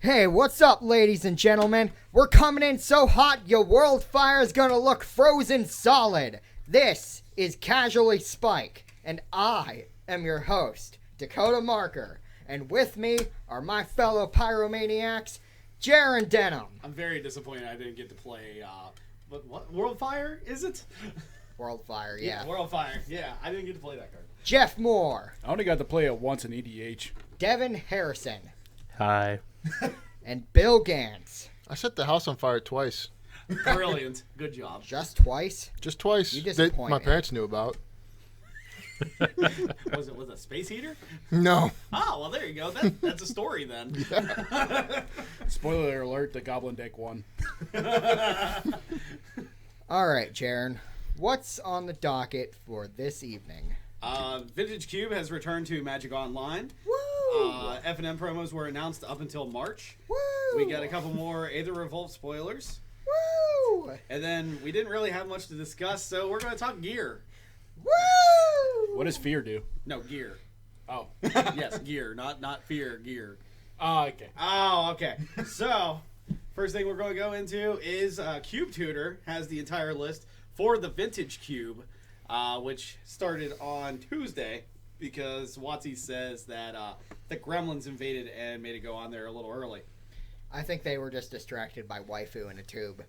Hey, what's up, ladies and gentlemen? We're coming in so hot, your world fire is gonna look frozen solid. This is Casually Spike, and I am your host, Dakota Marker. And with me are my fellow pyromaniacs, Jaron Denham. I'm very disappointed I didn't get to play, what World Fire, is it? World Fire, yeah. World Fire, yeah. I didn't get to play that card. Jeff Moore. I only got to play it once in EDH. Devin Harrison. Hi. And Bill Gantz. I set the house on fire twice. Brilliant. Good job. Just twice? Just twice. You That disappoint my me. parents knew about. Was it a space heater? No. Oh, well, there you go. That's a story then. Spoiler alert, the Goblin deck won. All right, Jaron. What's on the docket for this evening? Vintage Cube has returned to Magic Online. Woo! F&M promos were announced up until March. Woo! We got a couple more Aether Revolt spoilers. Woo! And then we didn't really have much to discuss, so we're going to talk gear. Woo! What does fear do? No, gear. Oh. Yes, gear, not fear, gear. Oh, okay. Oh, okay. So, first thing we're going to go into is Cube Tutor has the entire list for the Vintage Cube, which started on Tuesday because Watsy says that the Gremlins invaded and made it go on there a little early. I think they were just distracted by waifu in a tube.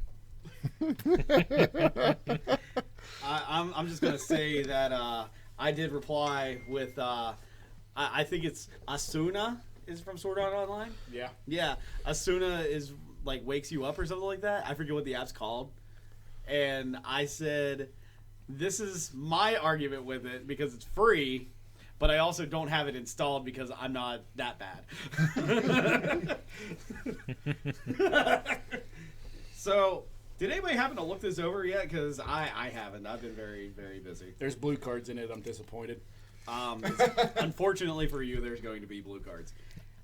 I'm just going to say that I did reply with, I think it's Asuna is from Sword Art Online. Yeah. Yeah, Asuna is like wakes you up or something like that. I forget what the app's called. And I said, this is my argument with it because it's free, but I also don't have it installed because I'm not that bad. So, did anybody happen to look this over yet? Because I haven't. I've been very, very busy. There's blue cards in it. I'm disappointed. Unfortunately for you, there's going to be blue cards.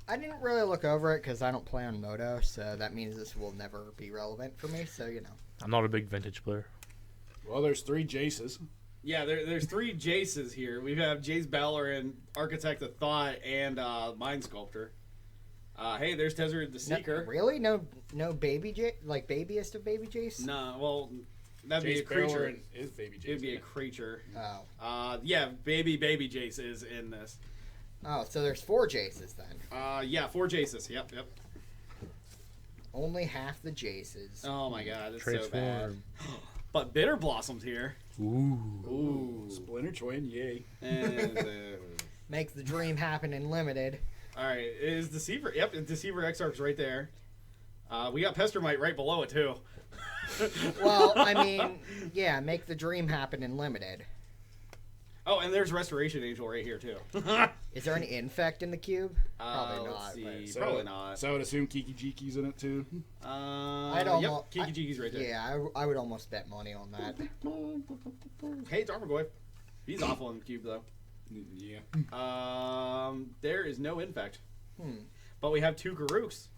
I didn't really look over it because I don't play on Moto, so that means this will never be relevant for me, so you know. I'm not a big vintage player. Well, there's 3 Jaces. Yeah, there's 3 Jaces here. We have Jace Bellerin, Architect of Thought, and Mind Sculptor. Hey, there's Tezzeret the Seeker. No, really? No baby J, like babyest of baby Jace? No, well, that'd be a Jace creature. Bellerin is baby Jace. It'd be a isn't it? creature. Oh. Yeah, baby Jace is in this. Oh, so there's 4 Jaces then. Yeah, 4 Jaces. Yep. Only half the Jaces. Oh my god, it's so bad. Transform. But Bitter Blossom's here. Ooh. Splinter Twin, yay. And, Make the dream happen in limited. alright, is Deceiver. Yep, Deceiver Exarch's right there. We got Pestermite right below it, too. Well, I mean, yeah, make the dream happen in limited. Oh, and there's Restoration Angel right here, too. Is there any infect in the cube? Probably Let's not. see. So- Probably not. So I would assume Kiki Jiki's in it too. I'd Yep, almost, Kiki Jiki's right there. Yeah, I would almost bet money on that. Hey, it's Armagoy. He's awful in the cube, though. Yeah. There is no infect. Hmm. But we have 2 Garuks.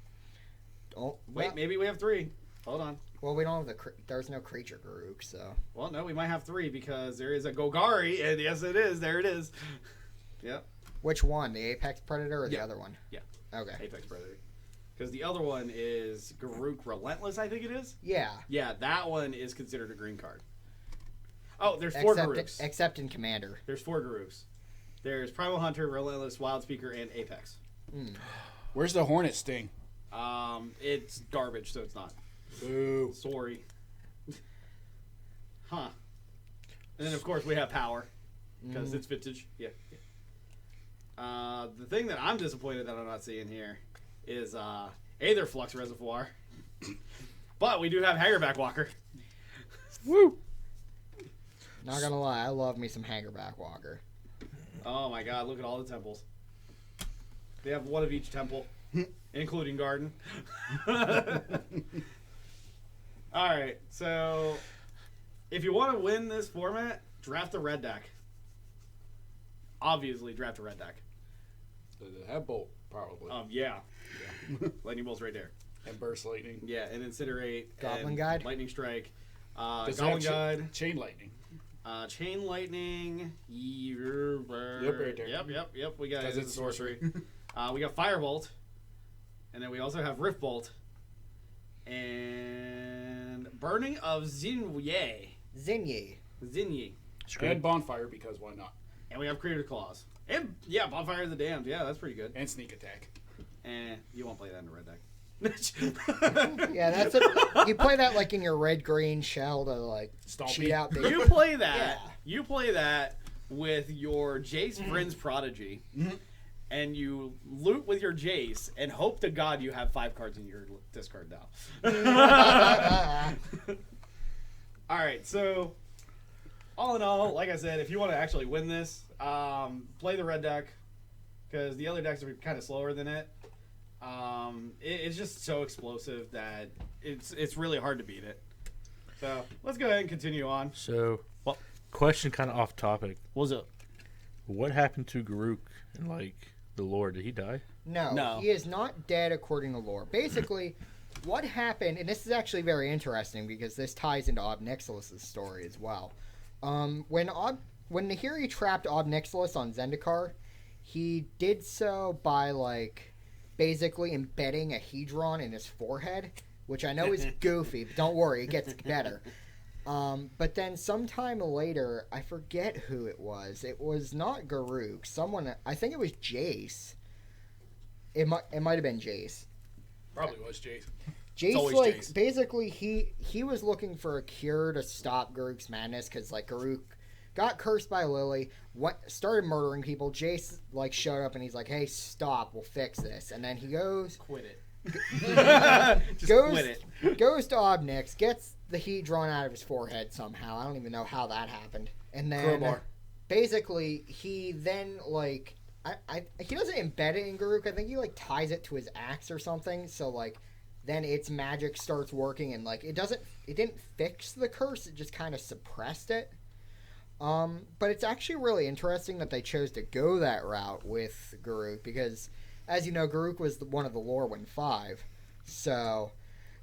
Oh, Wait, well, maybe we have 3. Hold on. well, we don't have there's no creature Garuk, so. Well, no, we might have 3 because there is a Gogari, and yes, it is. There it is. Yep. Which one? The Apex Predator or the Yeah. other one? Yeah. Okay. Apex Predator. Because the other one is Garuk Relentless, I think it is. Yeah. Yeah, that one is considered a green card. Oh, there's 4 Except, Garuks. except in Commander. There's 4 Garuks. There's Primal Hunter, Relentless, Wild Speaker, and Apex. Where's the Hornet Sting? It's garbage, so it's not. Boo. Sorry. Huh. And then, of course, we have Power. Because it's vintage. Yeah. The thing that I'm disappointed that I'm not seeing here is Aether Flux Reservoir. But we do have Hagerback Walker. Woo. Not gonna lie, I love me some Hangerback Walker. Oh my god, look at all the temples. They have one of each temple, including Garden. Alright, so if you want to win this format, draft a red deck. Obviously, draft a red deck. The Head Bolt, probably. Yeah. Lightning Bolt's right there. And Burst Lightning. Yeah, and Incinerate. Goblin and Guide? Lightning Strike. Does Goblin that Guide. Chain Lightning. Chain Lightning. Yep, right there. Yep. We got 'Cause it's sorcery. We got Firebolt. And then we also have Riftbolt and Burning of Xinye. Zinyi. And Bonfire, because why not? And we have Creative Claws. And, yeah, Bonfire of the Damned. Yeah, that's pretty good. And Sneak Attack. And you won't play that in the red deck. Yeah, that's you play that like in your red-green shell to like Stompy. cheat out the. You play that. Yeah. You play that with your Jace Vryn's Prodigy. And you loot with your Jace and hope to God you have 5 cards in your discard now. Alright, so all in all, like I said, if you want to actually win this, play the red deck because the other decks are kind of slower than it. It's just so explosive that it's really hard to beat it. So let's go ahead and continue on. So, well, question kind of off topic. What happened to Garuk and like the lore? Did he die? No. He is not dead according to lore. Basically, what happened, and this is actually very interesting because this ties into Ob Nixilis' story as well. When Nahiri trapped Ob Nixilis on Zendikar, he did so by like basically embedding a hedron in his forehead, which I know is goofy, but don't worry, it gets better. But then sometime later, I forget who it was. It was not Garuk. Someone, I think it was Jace. It might have been Jace. Probably was Jace. Jace, always like, Jace. basically, he was looking for a cure to stop Garuk's madness, because, like, Garuk got cursed by Lily, started murdering people. Jace, like, showed up, and he's like, hey, stop, we'll fix this. And then he goes... Quit it. Just quit it. Goes to Obnix, gets the heat drawn out of his forehead somehow. I don't even know how that happened. And then... Crowbar. Basically, he then, like... he doesn't embed it in Garuk. I think he, like, ties it to his axe or something, so, like... Then its magic starts working, and like it didn't fix the curse, it just kind of suppressed it. But it's actually really interesting that they chose to go that route with Garuk, because as you know, Garuk was one of the Lorwyn 5. So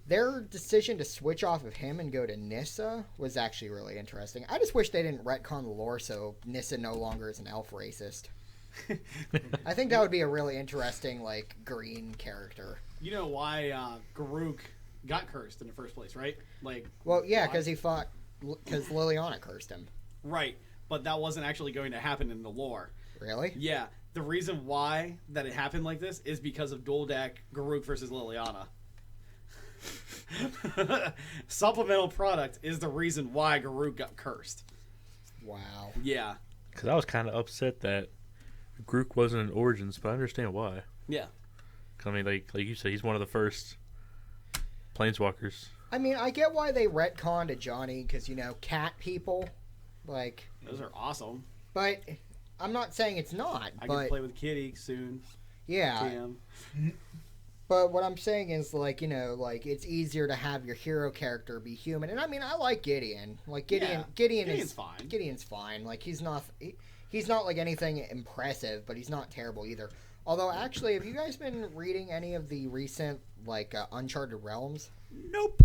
their decision to switch off of him and go to Nissa was actually really interesting. I just wish they didn't retcon the lore so Nissa no longer is an elf racist. I think that would be a really interesting, like, green character. You know why Garuk got cursed in the first place, right? Like, Well, yeah, because because Liliana cursed him. right, but that wasn't actually going to happen in the lore. Really? Yeah, the reason why that it happened like this is because of dual deck Garuk versus Liliana. Supplemental product is the reason why Garuk got cursed. Wow. Yeah. Because I was kind of upset that Garuk wasn't in Origins, but I understand why. Yeah. I mean, like you said, he's one of the first planeswalkers. I mean, I get why they retconned to Johnny, because, you know, cat people, like... Those are awesome. But I'm not saying it's not, I but... can play with Kitty soon. Yeah, TM. but what I'm saying is, like, you know, like, it's easier to have your hero character be human. And, I mean, I like Gideon. Like, Gideon's fine. Gideon's fine. Like, he's not like, anything impressive, but he's not terrible either. Although, actually, have you guys been reading any of the recent, like, Uncharted Realms? Nope.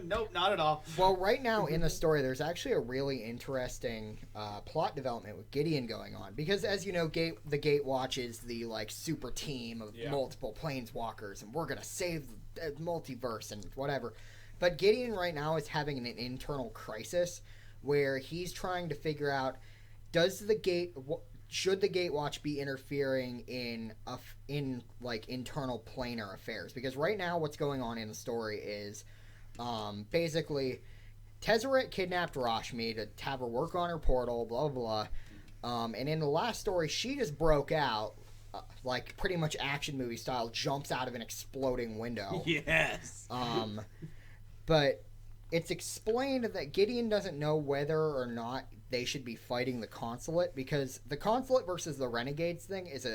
Nope, not at all. Well, right now in the story, there's actually a really interesting plot development with Gideon going on. Because, as you know, the Gatewatch is the, like, super team of multiple planeswalkers, and we're going to save the multiverse and whatever. But Gideon right now is having an internal crisis where he's trying to figure out, should the Gatewatch be interfering in like internal planar affairs? Because right now what's going on in the story is basically Tezzeret kidnapped Rashmi to have her work on her portal, blah blah blah. And in the last story, she just broke out, like pretty much action movie style, jumps out of an exploding window. Yes. But it's explained that Gideon doesn't know whether or not they should be fighting the Consulate, because the Consulate versus the Renegades thing is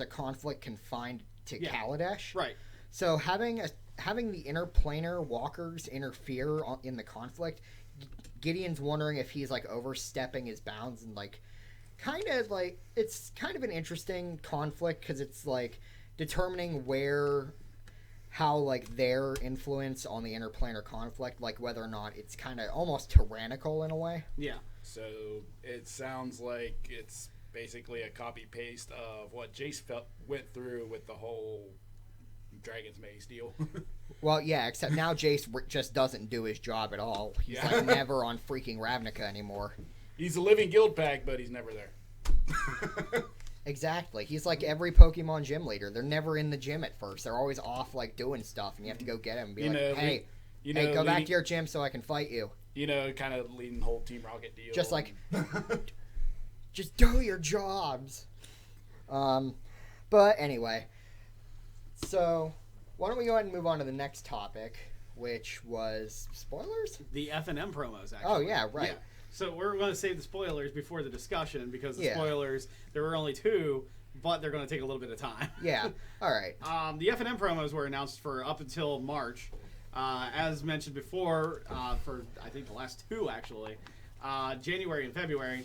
a conflict confined to Kaladesh. Right. So having the interplanar walkers interfere in the conflict, Gideon's wondering if he's like overstepping his bounds, and like kind of like it's kind of an interesting conflict because it's like determining how like their influence on the interplanar conflict, like whether or not it's kind of almost tyrannical in a way. Yeah. So it sounds like it's basically a copy paste of what Jace went through with the whole Dragon's Maze deal. Well, yeah, except now Jace just doesn't do his job at all. He's Yeah. like never on freaking Ravnica anymore. He's a living guild pack, but he's never there. Exactly. He's like every Pokemon gym leader. They're never in the gym at first. They're always off like doing stuff, and you have to go get him and be hey, go back to your gym so I can fight you. You know, kind of leading the whole Team Rocket deal. Just like, just do your jobs. But anyway, so why don't we go ahead and move on to the next topic, which was spoilers? The F&M promos, actually. Oh, yeah, right. Yeah. So we're going to save the spoilers before the discussion because the Yeah. spoilers, there were only 2, but they're going to take a little bit of time. Yeah. All right. The F&M promos were announced for up until March. As mentioned before, for I think the last 2 actually, January and February,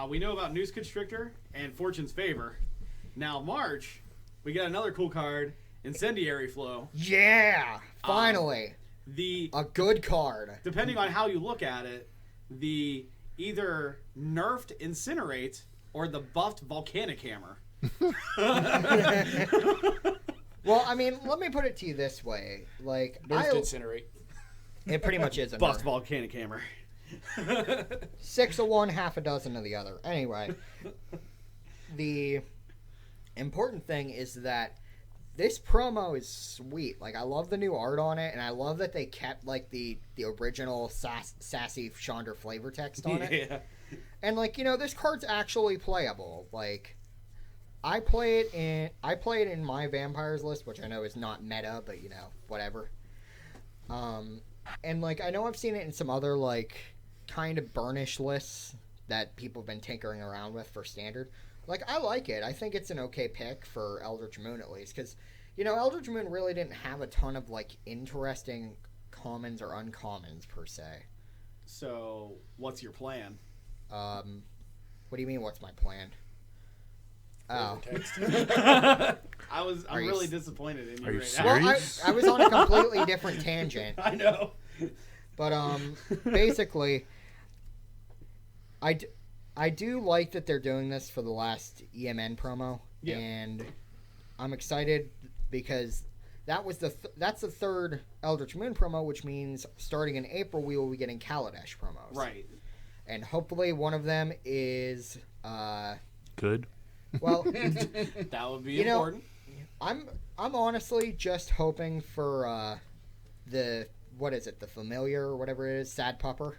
we know about News Constrictor and Fortune's Favor. Now March, we got another cool card, Incendiary Flow. Yeah. Finally, a good card. Depending on how you look at it, the either nerfed Incinerate or the buffed Volcanic Hammer. Well, I mean, let me put it to you this way: like, Nerf to Incinerate. it pretty much is a Buffed nerf. Volcanic Hammer. 6 of one, half a dozen of the other. Anyway, the important thing is that this promo is sweet. Like, I love the new art on it, and I love that they kept like the original sassy Chandra flavor text on it. Yeah. And like, you know, this card's actually playable. Like, I play it in my vampires list, which I know is not meta, but you know, whatever. And like, I know I've seen it in some other like kind of burnish lists that people have been tinkering around with for standard. Like, I like it. I think it's an okay pick for Eldritch Moon at least, because you know, Eldritch Moon really didn't have a ton of like interesting commons or uncommons per se. So, what's your plan? What do you mean? What's my plan? Oh. I'm Are you really s- disappointed in you Are you right now. Well, serious? I was on a completely different tangent, I know. but basically, I do like that they're doing this for the last EMN promo, Yeah. and I'm excited because that's the third Eldritch Moon promo, which means starting in April we will be getting Kaladesh promos, Right. and hopefully one of them is Good. well. That would be You know, important. I'm honestly just hoping for the what is it, the familiar or whatever it is, sad pupper.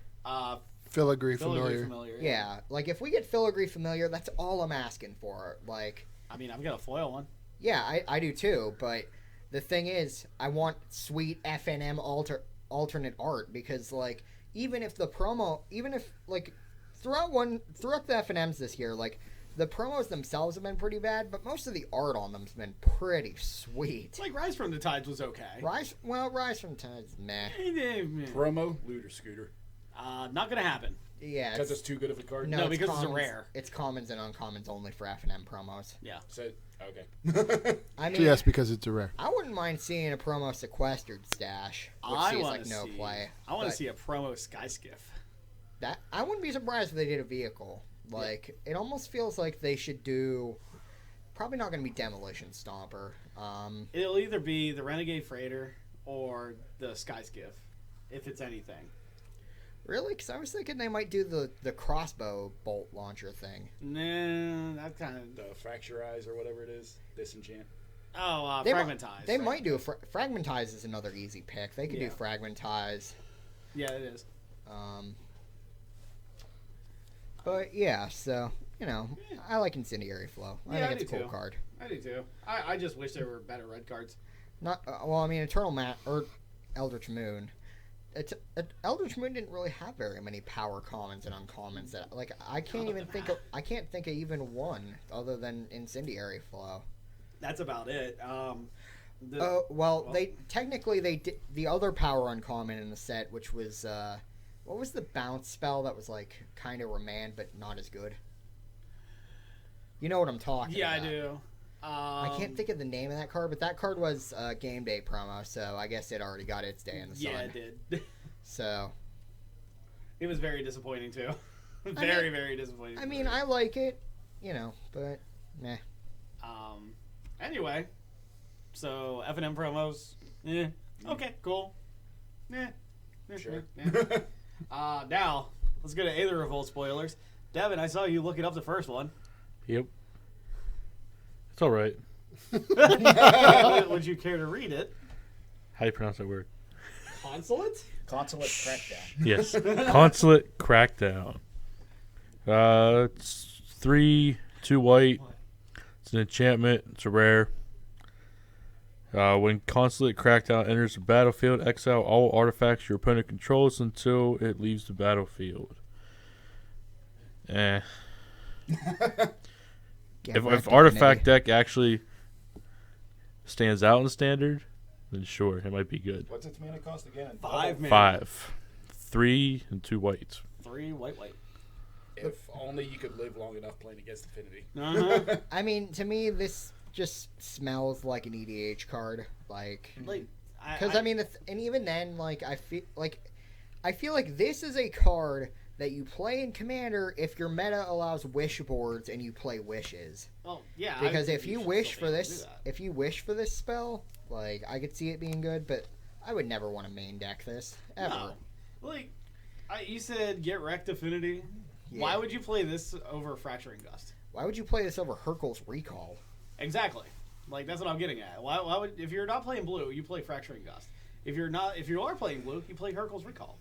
Filigree Filigree familiar. Yeah, like if we get filigree familiar, that's all I'm asking for. Like, I mean, I've got a foil one. yeah, I do too, but the thing is, I want sweet FNM alternate art because like even if like throughout the FNMs this year, like the promos themselves have been pretty bad, but most of the art on them's been pretty sweet. It's like Rise from the Tides was okay. Rise from Tides, meh. Promo, Looter Scooter. Not gonna happen. Yeah, Because it's too good of a card. No, because it's a rare. It's commons and uncommons only for FNM promos. Yeah. So, okay. I mean, Yes, because it's a rare. I wouldn't mind seeing a promo sequestered stash, which I seems want like to no see. play. I want to but see a promo Sky Skiff. that. I wouldn't be surprised if they did a vehicle. Like, it almost feels like they should do. Probably not going to be Demolition Stomper. It'll either be the Renegade Freighter or the Sky Skiff, if it's anything. Really? Because I was thinking they might do the crossbow bolt launcher thing. Nah, that kind of. The Fracturize or whatever it is. Disenchant. Oh, They Fragmentize. They might do a Fragmentize is another easy pick. They could do Yeah. Fragmentize. Yeah, it is. But yeah, so you know, I like Incendiary Flow. I Yeah, think I it's a do cool too. card. I do too. I just wish there were better red cards. Not well. I mean, Eternal or Eldritch Moon. Eldritch Moon didn't really have very many power commons and uncommons. That like I can't even think of. I can't think of even one other than Incendiary Flow. That's about it. They technically they did the other power uncommon in the set, which was what was the bounce spell that was like kind of remand but not as good. You know what I'm talking Yeah, about. I do. I can't think of the name of that card, but that card was game day promo, so I guess it already got its day in the sun. Yeah, it did. So, It was very disappointing too. mean- very disappointing. I mean, I like it, you know, but meh. Anyway, So F&M promos, okay, cool. Sure. Now let's go to Aether Revolt spoilers. Devin, I saw you looking up the first one. Yep. It's all right. Would you care to read it? How do you pronounce that word? Consulate? Consulate crackdown. Yes. Consulate Crackdown. It's 3, 2 white. It's an enchantment. It's a rare. When Consulate Crackdown enters the battlefield, exile all artifacts your opponent controls until it leaves the battlefield. Get If wrecked, artifact Infinity. deck actually stands out in standard, then sure, it might be good. What's its mana cost again? 5 mana. 5, 3, and 2 whites. 3 white. If only you could live long enough playing against Affinity. Uh-huh. I mean, to me, this just smells like an EDH card. Like, because I mean, and even then, like, I feel like this is a card that you play in Commander if your meta allows wish boards and you play wishes. Well, yeah. Because I if think you should wish still for be able to this, do that. if you wish for this spell, like, I could see it being good, but I would never want to main deck this ever. No. Like, you said get wrecked Affinity. Yeah. Why would you play this over Fracturing Gust? Why would you play this over Hurkyl's Recall? Exactly. Like, that's what I'm getting at. Why would, if you're not playing blue, you play Fracturing Gust. If you are playing blue, you play Hurkyl's Recall.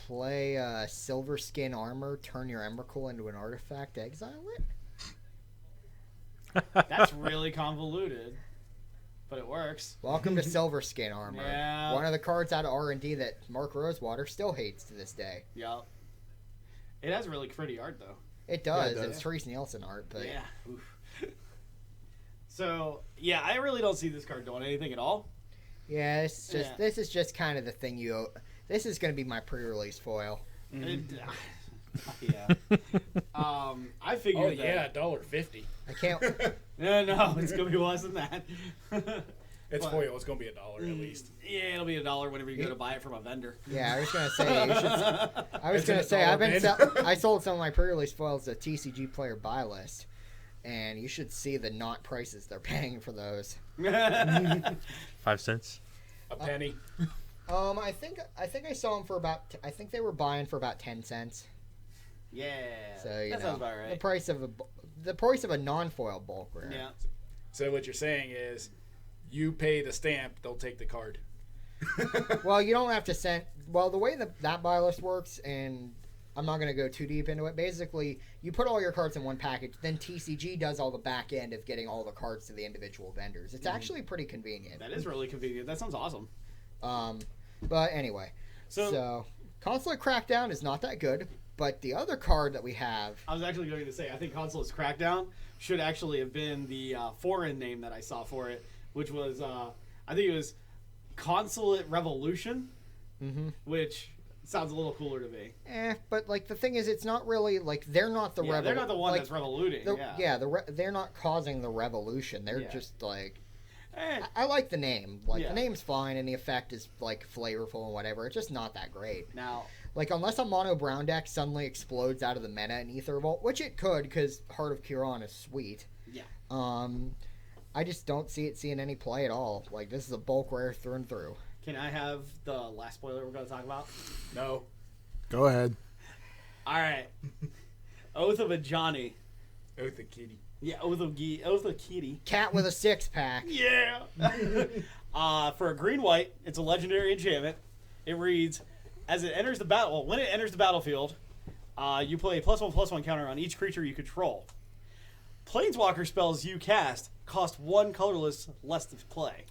Play Silver Skin Armor, turn your Emrakul into an artifact, exile it? That's really convoluted, but it works. Welcome to Silver Skin Armor. Yeah. One of the cards out of R&D that Mark Rosewater still hates to this day. Yup. It has really pretty art, though. It does. Yeah, it does. It's Therese Nielsen art, but Yeah. Oof. So, yeah, I really don't see this card doing anything at all. yeah, it's just Yeah. this is just kind of the thing you. This is going to be my pre-release foil. Yeah. I figured Oh that. yeah, $1.50. I can't. No, it's gonna be less than that. It's But- foil. It's gonna be $1 at least. Yeah, it'll be $1 whenever you go to buy it from a vendor. Yeah, I was going to say. You should, I was It's going in to a say dollar I've been. bin. I sold some of my pre-release foils to TCG Player Buy List, and you should see the not prices they're paying for those. 5 cents. A penny. I think I saw them for about. I think they were buying for about 10 cents. Yeah. So you that know, sounds about the right. price of a non-foil bulk rare. Yeah. So what you're saying is, you pay the stamp, they'll take the card. Well, you don't have to send. Well, the way that buy list works, and I'm not going to go too deep into it. Basically, you put all your cards in one package, then TCG does all the back end of getting all the cards to the individual vendors. It's actually pretty convenient. That is really convenient. That sounds awesome. But anyway, so Consulate Crackdown is not that good. But the other card that we have, I was actually going to say, I think Consulate's Crackdown should actually have been the foreign name that I saw for it, which was, I think it was Consulate Revolution, which sounds a little cooler to me. but like the thing is, it's not really like they're not the They're not the one that's revoluting. they're not causing the revolution. They're just like. Eh, I like the name. Like Yeah. the name's fine, and the effect is like flavorful and whatever. It's just not that great. now, Like unless a mono brown deck suddenly explodes out of the meta in Aether Revolt, which it could because Heart of Kiran is sweet. yeah. I just don't see it seeing any play at all. Like this is a bulk rare through and through. Can I have the last spoiler we're going to talk about? No. Go ahead. All right. Oath of a Johnny. Oath the kitty. Yeah, Oath of Kitty. Cat with a 6-pack. Yeah. For a green-white, it's a legendary enchantment. It reads, as it enters the battle, well, when it enters the battlefield, you play a +1/+1 counter on each creature you control. Planeswalker spells you cast cost 1 colorless less to play.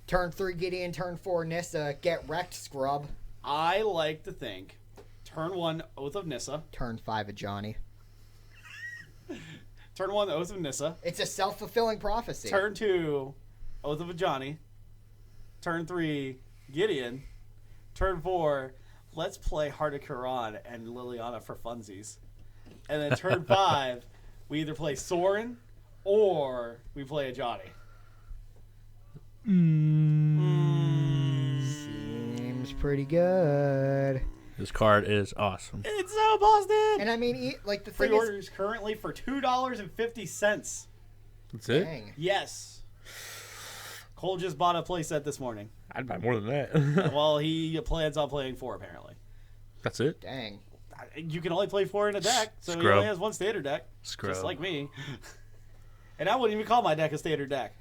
Turn 3 Gideon, turn 4 Nissa. Get wrecked, scrub. I like to think, turn 1 Oath of Nissa, Turn 5 a Johnny. turn 1 Oath of Nissa, It's a self-fulfilling prophecy. turn 2 Oath of a Johnny, turn 3 Gideon, turn 4 let's play Heart of Kiran and Liliana for funsies, and then turn 5 we either play Sorin or we play a Johnny. Seems pretty good. This card is awesome. It's so Boston. And I mean, like the thing is, Pre-orders currently for $2.50. That's it? dang. Yes. Cole just bought a playset this morning. I'd buy more than that. Well, he plans on playing 4 apparently. That's it. Dang. You can only play 4 in a deck, so he Scrub. only has 1 standard deck. Scrub. Just like me. And I wouldn't even call my deck a standard deck.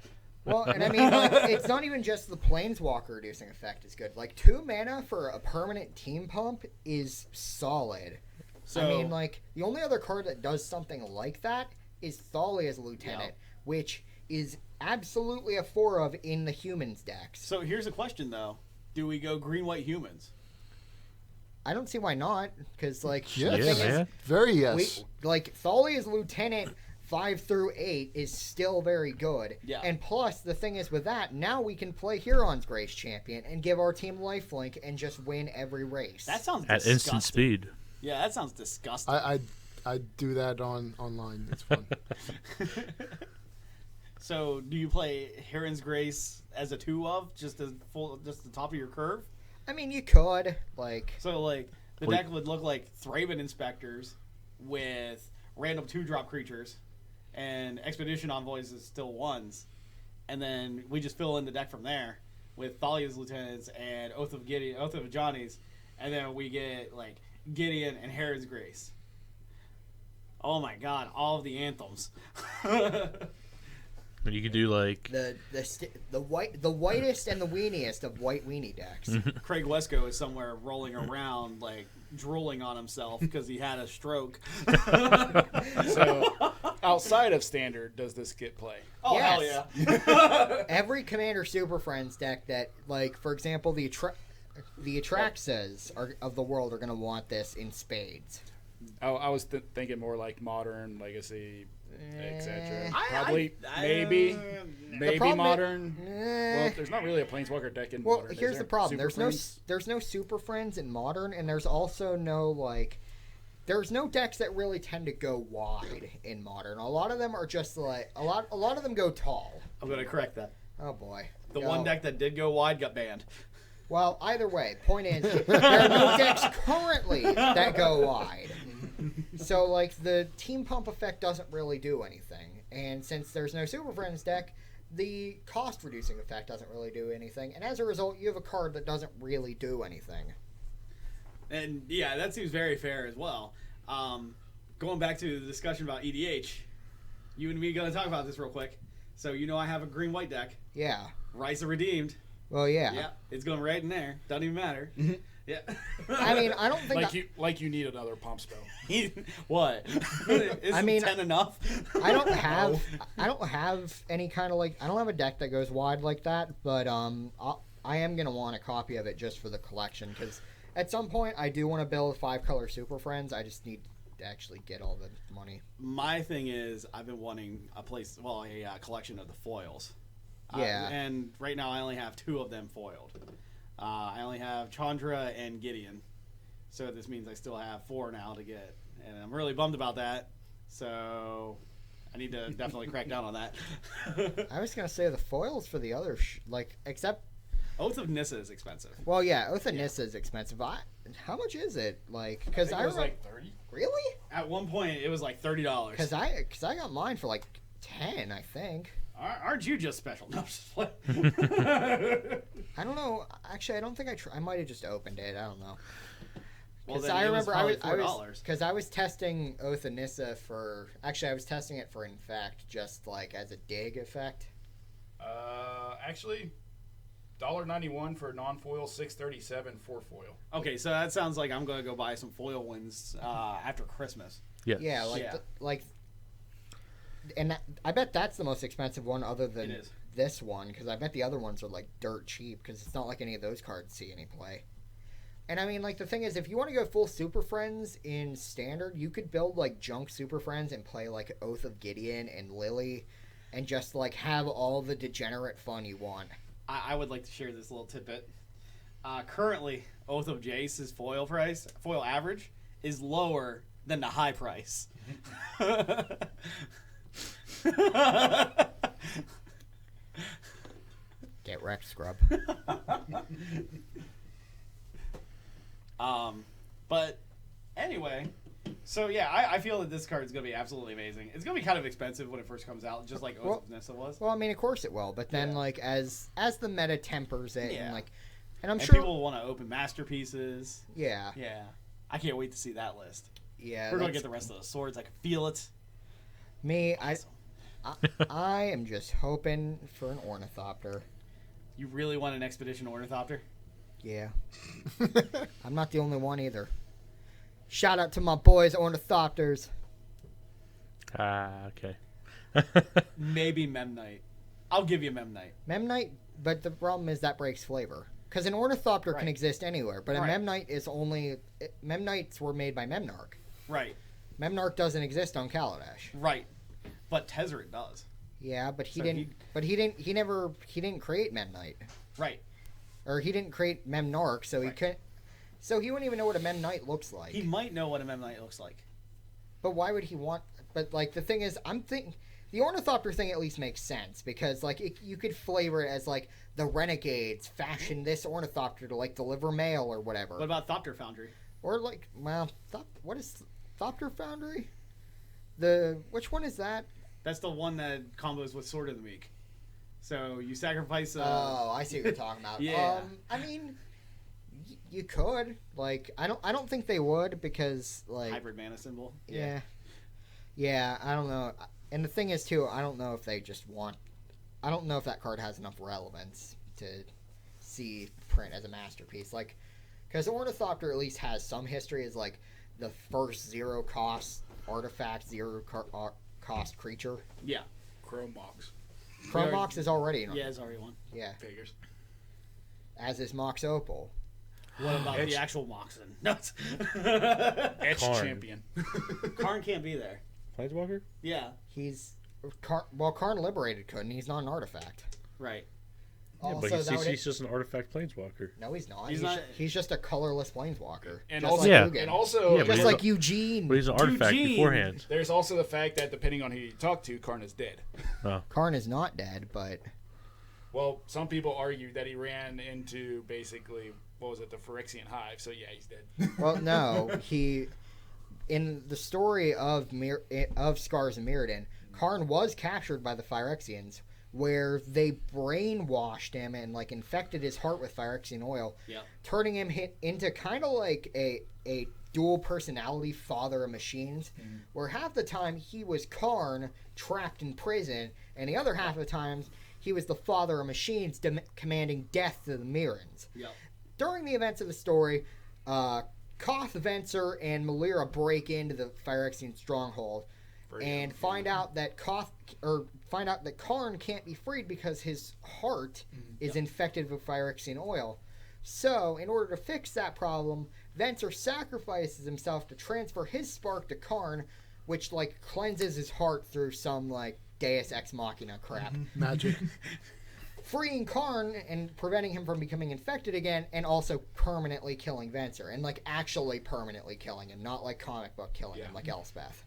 Well, and I mean, like, it's not even just the Planeswalker reducing effect is good. Like, 2 mana for a permanent team pump is solid. So, I mean, like, the only other card that does something like that is Thalia's Lieutenant, which is absolutely a 4 of in the humans decks. So here's a question, though. Do we go green-white humans? I don't see why not, because, like, Yes. the Yeah, thing is, man. Very yes. like, Thalia's Lieutenant 5 through 8 is still very good. Yeah. And plus, the thing is with that, now we can play Huron's Grace Champion and give our team lifelink and just win every race. That sounds At disgusting. instant speed. Yeah, that sounds disgusting. I do that online. It's fun. So, do you play Heron's Grace as a 2 of, just the top of your curve? I mean, you could, like... So, like, the Wait. deck would look like Thraben Inspectors with random 2-drop creatures, and Expedition Envoys is still 1s. And then we just fill in the deck from there with Thalia's Lieutenants and Oath of Johnny's, and then we get, like, Gideon and Heron's Grace. Oh my god, all of the anthems. You could do like The whitest and the weeniest of white weenie decks. Craig Wesco is somewhere rolling around, like, drooling on himself because he had a stroke. So, outside of standard, does this get play? Oh, Yes. hell yeah. Every Commander Super Friends deck that, like, for example, the Atraxas of the world are going to want this in spades. I was thinking more like modern, legacy, etc. I- Probably, I- maybe problem is- modern. Eh. Well, there's not really a Planeswalker deck in Well, modern. is here's there? the problem. Super There's Friends? no Super Friends in Modern, and there's also no, like... There's no decks that really tend to go wide in Modern. A lot of them are just, like... A lot of them go tall. I'm going to correct that. Oh, boy. The Go. one deck that did go wide got banned. Well, either way, point is, there are no decks currently that go wide. So, like, the team pump effect doesn't really do anything. And since there's no Super Friends deck, the cost reducing effect doesn't really do anything. And as a result, you have a card that doesn't really do anything. And, yeah, that seems very fair as well. Going back to the discussion about EDH, you and me going to talk about this real quick. So, you know I have a green-white deck. Yeah. Rise of Redeemed. Well, yeah. Yeah, it's going right in there. Doesn't even matter. Yeah. I mean, I don't think... you need another pump spell. What? Isn't I mean, 10 enough? I don't have any kind of, like... I don't have a deck that goes wide like that, but I am going to want a copy of it just for the collection, because at some point I do want to build 5-color Super Friends. I just need to actually get all the money. My thing is, I've been wanting a collection of the foils. Yeah. And right now I only have 2 of them foiled. I only have Chandra and Gideon. So this means I still have 4 now to get. And I'm really bummed about that. So I need to definitely crack down on that. I was going to say the foils for the other... except... Oath of Nissa is expensive. Well, yeah, Oath of Nissa is expensive. How much is it? Like, because I I think it was remember... like 30. Really? At one point, it was like $30. Because I got mine for like 10, I think. Aren't you just special? No, I'm just playing. I don't know. Actually, I don't think I might have just opened it. I don't know. Well, Because then I it was remember probably $4. I was testing Oath of Nissa for... Actually, I was testing it for Infect, just like as a dig effect. Actually, $1.91 for non-foil, $6.37 for foil. Okay, so that sounds like I'm going to go buy some foil ones after Christmas. yes. Yeah, Yeah. And I bet that's the most expensive one other than It is. this one, because I bet the other ones are like dirt cheap, because it's not like any of those cards see any play. And I mean, like, the thing is, if you want to go full Super Friends in Standard, you could build like junk Super Friends and play like Oath of Gideon and Lily and just like have all the degenerate fun you want. I would like to share this little tidbit. Currently, Oath of Jace's foil average, is lower than the high price. Get wrecked, scrub. But anyway, So yeah, I feel that this card is going to be absolutely amazing. It's going to be kind of expensive when it first comes out, just like Oath of Nissa was. Well, I mean, of course it will, but then Yeah. like as the meta tempers it, Yeah. and I'm And sure people want to open masterpieces. Yeah. Yeah. I can't wait to see that list. Yeah. We're going to get the rest of the swords. I can feel it. Me, Awesome. I am just hoping for an ornithopter. You really want an expedition ornithopter? Yeah. I'm not the only one either. Shout out to my boys ornithopters. Okay. Maybe Memnite. I'll give you Memnite. Memnite, but the problem is that breaks flavor. Because an ornithopter can Right. exist anywhere, but Right. a Memnite is only... Memnites were made by Memnarch. Right. Memnarch doesn't exist on Kaladesh. Right. But Tezzeret does. Yeah, but he So didn't... But he didn't create Memnite. Right. Or he didn't create Memnarch, so he Right. couldn't... So he wouldn't even know what a Memnite looks like. He might know what a Memnite looks like. But why would he want... But, like, the thing is, I'm thinking... The ornithopter thing at least makes sense, because, like, you could flavor it as, like, the Renegades fashioned this ornithopter to, like, deliver mail or whatever. What about Thopter Foundry? Or, like, well, what is Thopter Foundry? Which one is that? That's the one that combos with Sword of the Meek. So you sacrifice Oh, I see what you're talking about. Yeah. I mean... You could, like, I don't think they would, because, like, hybrid mana symbol. yeah, I don't know. And the thing is, too, I don't know if they just want... I don't know if that card has enough relevance to see print as a masterpiece. Like, because Ornithopter at least has some history as, like, the first zero-cost artifact, zero-cost creature. Yeah. Chromox. Chromox is already an Yeah, it's already one. Yeah, Figures. as is Mox Opal. What about Etch. the actual Moxen? No. Etch Karn. champion. Karn can't be there. Planeswalker? Yeah. He's... Karn Liberated couldn't. He's not an artifact. Right. Yeah, Also, but that would- he's just an artifact Planeswalker. No, he's not. He's not- He's just a colorless planeswalker. And just also, like Yeah. Ugin. and also, Yeah, but Just he's like a- Eugene. But he's an artifact Eugene. beforehand. there's also the fact that depending on who you talk to, Karn is dead. Karn is not dead, but Well, some people argue that he ran into basically, what was it, the Phyrexian Hive. So yeah, he's dead. well, no, he in the story of Scars and Mirrodin, Karn was captured by the Phyrexians, where they brainwashed him and like infected his heart with Phyrexian oil, Yeah. turning him into kind of like a dual personality father of machines, where half the time he was Karn trapped in prison, and the other half of the times he was the father of machines commanding death to the Mirrans. Yeah. During the events of the story, Koth, Venser, and Malira break into the Phyrexian stronghold and find out that Karn can't be freed because his heart is infected with Phyrexian oil. So, in order to fix that problem, Venser sacrifices himself to transfer his spark to Karn, which like cleanses his heart through some like Deus Ex Machina crap. Magic. Freeing Karn and preventing him from becoming infected again, and also permanently killing Venser. And, like, actually permanently killing him, not like comic book killing him, like Elspeth.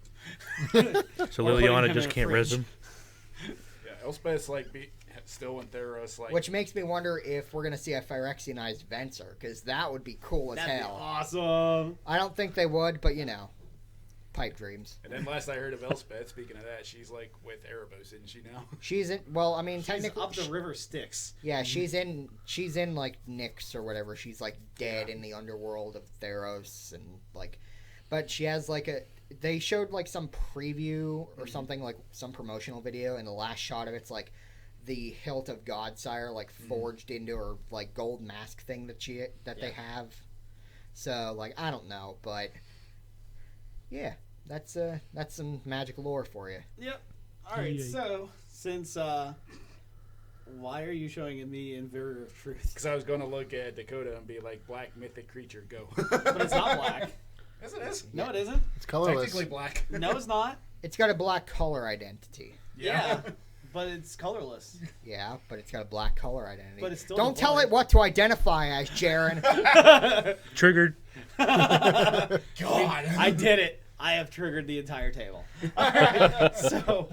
So Or putting Liliana him just in a can't res fridge. him. Yeah, Elspeth's like still in Theros, like Which makes me wonder if we're going to see a Phyrexianized Venser, because that would be cool as That'd be hell. awesome. I don't think they would, but, you know, pipe dreams. And then last I heard of Elspeth, speaking of that, she's like with Erebos, isn't she now? She's in, well, I mean, She's technically... up the river Styx. Yeah, she's in like Nyx or whatever. She's like dead in the underworld of Theros and like, but she has like they showed like some preview or something, like some promotional video, and the last shot of it's like the hilt of Godsire like forged into her like gold mask thing that they have. So like I don't know, but yeah, that's some magic lore for you. Yep. All right. Yay. So since why are you showing me in Mirror of Truth? Because I was going to look at Dakota and be like, black mythic creature, go. But it's not black. Yes, it is. No, it isn't. It's colorless. Technically black. No, it's not. It's got a black color identity. Yeah. But it's colorless. Yeah, but it's got a black color identity. But it's still Don't tell black. it what to identify as, Jaren. Triggered. God, I did it. I have triggered the entire table. All right. So,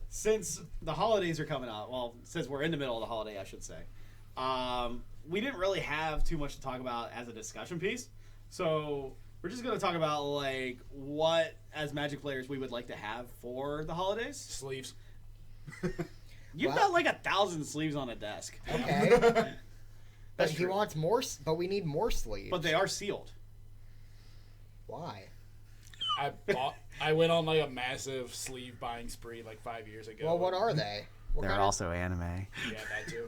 since the holidays are coming up, well, since we're in the middle of the holiday, I should say, we didn't really have too much to talk about as a discussion piece. So, we're just gonna talk about like what as Magic players we would like to have for the holidays. Sleeves. You've Well- got like 1,000 sleeves on a desk, Okay. But That's he true. wants more. But we need more sleeves. but they are sealed. Why? I went on like a massive sleeve buying spree like 5 years ago. Well, what are they? What They're kind of- also anime. Yeah, that too.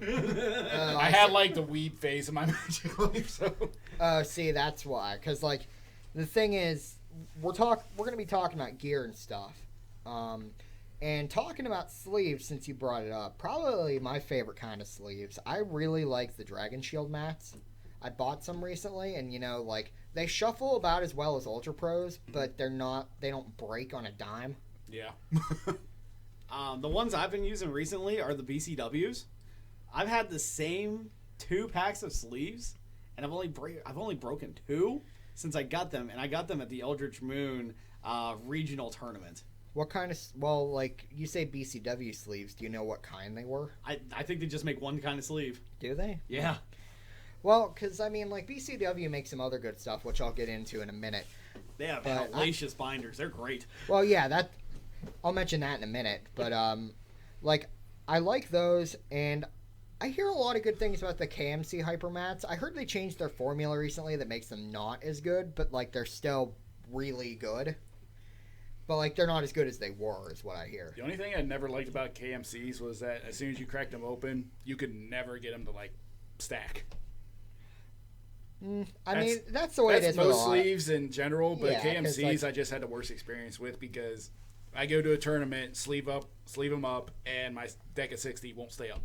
Oh, I had like the weed phase in my Magic sleeve, so. Oh, see, that's why. Because like, the thing is, we're gonna be talking about gear and stuff, and talking about sleeves. Since you brought it up, probably my favorite kind of sleeves. I really like the Dragon Shield mats. I bought some recently, and like they shuffle about as well as Ultra Pros, but they're not. They don't break on a dime. Yeah. The ones I've been using recently are the BCWs. I've had the same 2 packs of sleeves, and I've only broken 2 since I got them, and I got them at the Eldritch Moon regional tournament. What kind of? Well, like you say BCW sleeves. Do you know what kind they were? I think they just make one kind of sleeve. Do they? Yeah. Well, because I mean, like BCW makes some other good stuff, which I'll get into in a minute. They have But hellacious binders. They're great. Well, yeah, I'll mention that in a minute. But like I like those, and I hear a lot of good things about the KMC Hypermats. I heard they changed their formula recently that makes them not as good, but like they're still really good. But like they're not as good as they were, is what I hear. The only thing I never liked about KMCs was that as soon as you cracked them open, you could never get them to like stack. I mean, that's the way it That's is with a most lot. sleeves in general, but Yeah, 'cause, KMCs like- I just had the worst experience with because I go to a tournament, sleeve them up, and my deck of 60 won't stay up.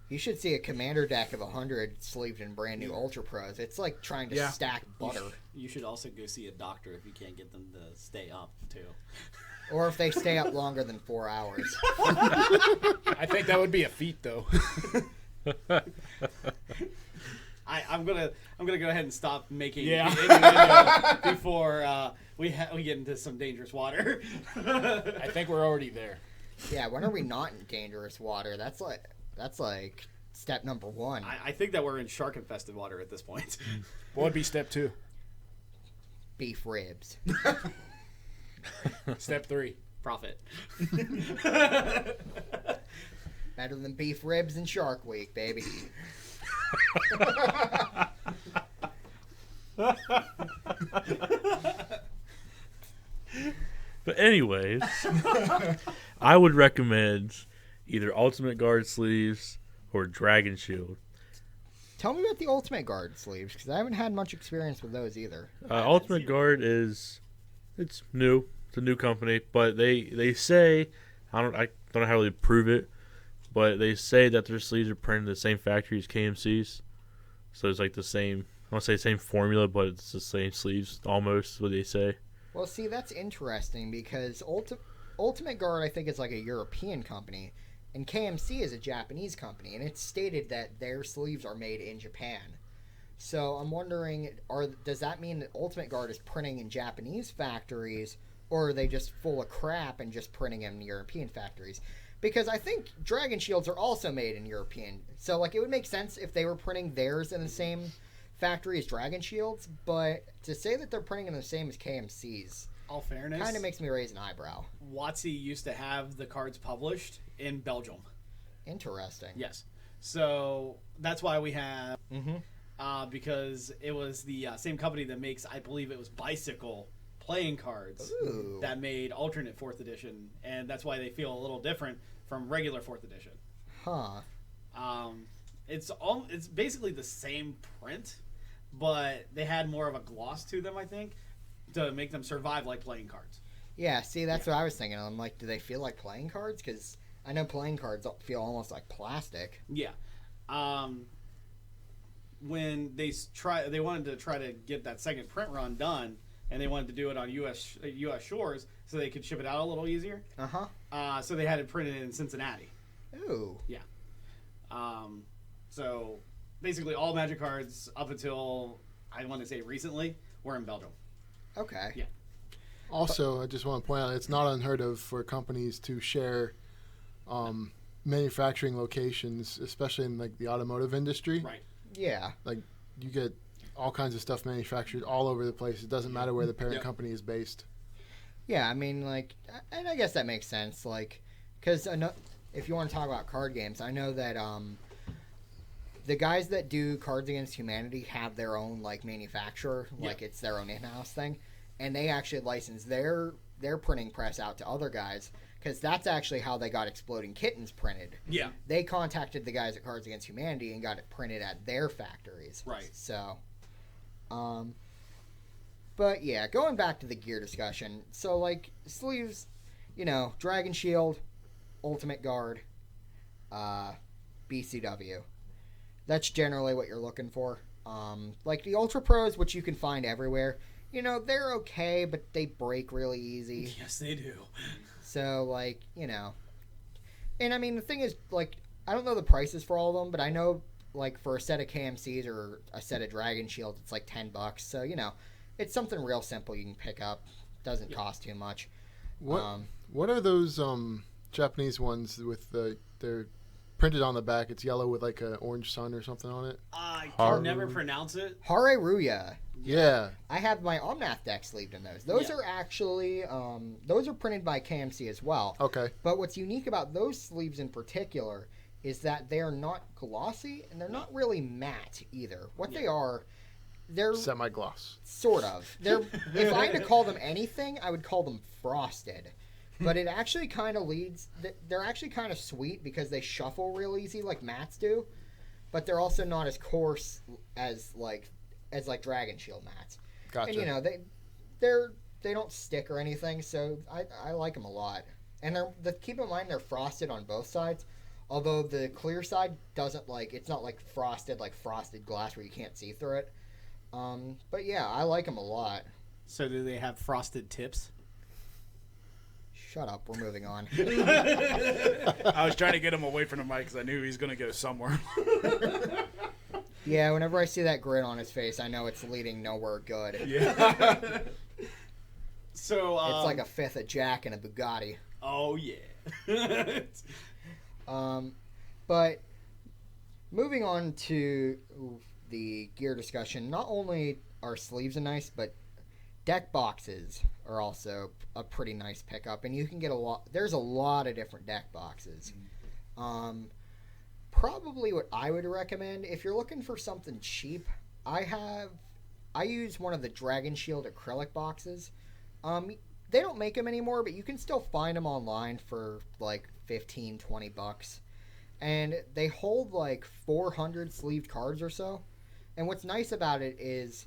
You should see a commander deck of 100 sleeved in brand new Ultra Pros. It's like trying to Yeah. stack butter. You should also go see a doctor if you can't get them to stay up too. Or if they stay up longer than 4 hours. I think that would be a feat, though. I'm gonna go ahead and stop making Yeah. any video before we get into some dangerous water. I think we're already there. Yeah, when are we not in dangerous water? That's like step number 1. I think that we're in shark infested water at this point. What would be step 2? Beef ribs. Step 3. Profit. Better than beef ribs and Shark Week, baby. But anyways, I would recommend either Ultimate Guard sleeves or Dragon Shield. Tell me about the Ultimate Guard sleeves, because I haven't had much experience with those either. Ultimate Guard it's new. It's a new company, but they say I don't know how to really prove it, but they say that their sleeves are printed in the same factory as KMC's, so it's like the same. I don't say same formula, but it's the same sleeves almost. Is what they say. Well, see, that's interesting, because Ultimate Guard, I think, is like a European company, and KMC is a Japanese company, and it's stated that their sleeves are made in Japan. So I'm wondering, does that mean that Ultimate Guard is printing in Japanese factories, or are they just full of crap and just printing in European factories? Because I think Dragon Shields are also made in European. So, like, it would make sense if they were printing theirs in the same factory as Dragon Shields, but to say that they're printing in the same as KMC's All fairness, kind of makes me raise an eyebrow. WotC used to have the cards published in Belgium. Interesting. Yes. So that's why we have, Mm-hmm. because it was the same company that makes, I believe it was Bicycle playing cards Ooh. that made alternate 4th edition, and that's why they feel a little different from regular 4th edition. Huh. It's basically the same print, but they had more of a gloss to them, I think, to make them survive like playing cards. Yeah, see, that's what I was thinking. I'm like, do they feel like playing cards? Because I know playing cards feel almost like plastic. Yeah. When they wanted to try to get that second print run done, and they wanted to do it on U.S. shores so they could ship it out a little easier. Uh-huh. So they had it printed in Cincinnati. Ooh. Yeah. So basically all Magic cards up until, I want to say recently, were in Belgium. Okay. Yeah. Also, I just want to point out it's not unheard of for companies to share manufacturing locations, especially in like the automotive industry. Right. Yeah. Like you get all kinds of stuff manufactured all over the place. It doesn't matter where the parent company is based. Yeah, I mean, like, and I guess that makes sense. Like, because if you want to talk about card games, I know that the guys that do Cards Against Humanity have their own like manufacturer, like it's their own in-house thing, and they actually license their printing press out to other guys, because that's actually how they got Exploding Kittens printed. Yeah. They contacted the guys at Cards Against Humanity and got it printed at their factories. Right. So, but yeah, going back to the gear discussion, so like sleeves, you know, Dragon Shield, Ultimate Guard, BCW. That's generally what you're looking for. Like the Ultra Pros, which you can find everywhere, you know, they're okay, but they break really easy. Yes, they do. So, like, you know. And, I mean, the thing is, like, I don't know the prices for all of them, but I know, like, for a set of KMCs or a set of Dragon Shields, it's like $10. So, you know, it's something real simple you can pick up. Doesn't cost too much. What are those Japanese ones with they're printed on the back? It's yellow with, like, an orange sun or something on it. I can never pronounce it. Hareruya. Yeah. I have my Omnath deck sleeved in those. Those are actually, those are printed by KMC as well. Okay. But what's unique about those sleeves in particular is that they are not glossy and they're not really matte either. What they are, they're semi-gloss. Sort of. They're if I had to call them anything, I would call them frosted. But it actually kind of they're actually kind of sweet because they shuffle real easy like mattes do. But they're also not as coarse as Dragon Shield mats. Gotcha. And you know, they don't stick or anything, so I like them a lot. And keep in mind they're frosted on both sides. Although the clear side doesn't it's not like frosted glass where you can't see through it. But yeah, I like them a lot. So do they have frosted tips? Shut up, we're moving on. I was trying to get him away from the mic because I knew he was going to go somewhere. Yeah, whenever I see that grin on his face, I know it's leading nowhere good. Yeah. So it's like a fifth of Jack and a Bugatti. Oh yeah. But moving on to the gear discussion, not only are sleeves nice, but deck boxes are also a pretty nice pickup, and you can get there's a lot of different deck boxes. Probably what I would recommend if you're looking for something cheap, I use one of the Dragon Shield acrylic boxes. They don't make them anymore, but you can still find them online for like $15-20, and they hold like 400 sleeved cards or so. And what's nice about it is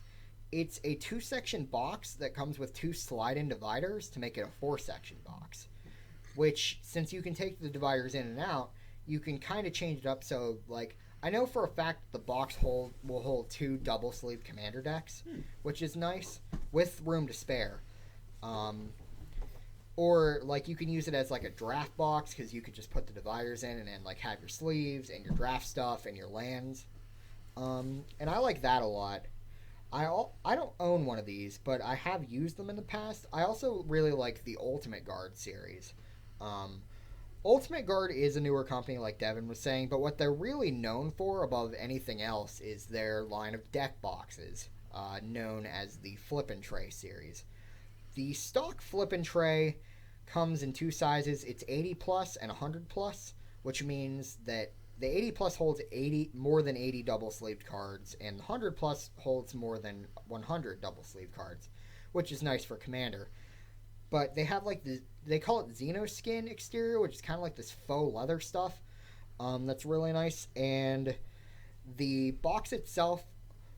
it's a 2-section box that comes with 2 slide-in dividers to make it a 4-section box, which, since you can take the dividers in and out, you can kind of change it up. So, like, I know for a fact the box will hold 2 double-sleeved commander decks, which is nice, with room to spare. Or, like, you can use it as, like, a draft box, because you could just put the dividers in and then, like, have your sleeves and your draft stuff and your lands. And I like that a lot. I don't own one of these, but I have used them in the past. I also really like the Ultimate Guard series. Ultimate Guard is a newer company, like Devin was saying, but what they're really known for above anything else is their line of deck boxes, known as the Flip and Tray series. The stock Flip and Tray comes in 2 sizes. It's 80 plus and 100 plus, which means that the 80 plus holds more than 80 double-sleeved cards, and the 100 plus holds more than 100 double-sleeved cards, which is nice for Commander. But they have they call it Xenoskin exterior, which is kind of like this faux leather stuff. That's really nice. And the box itself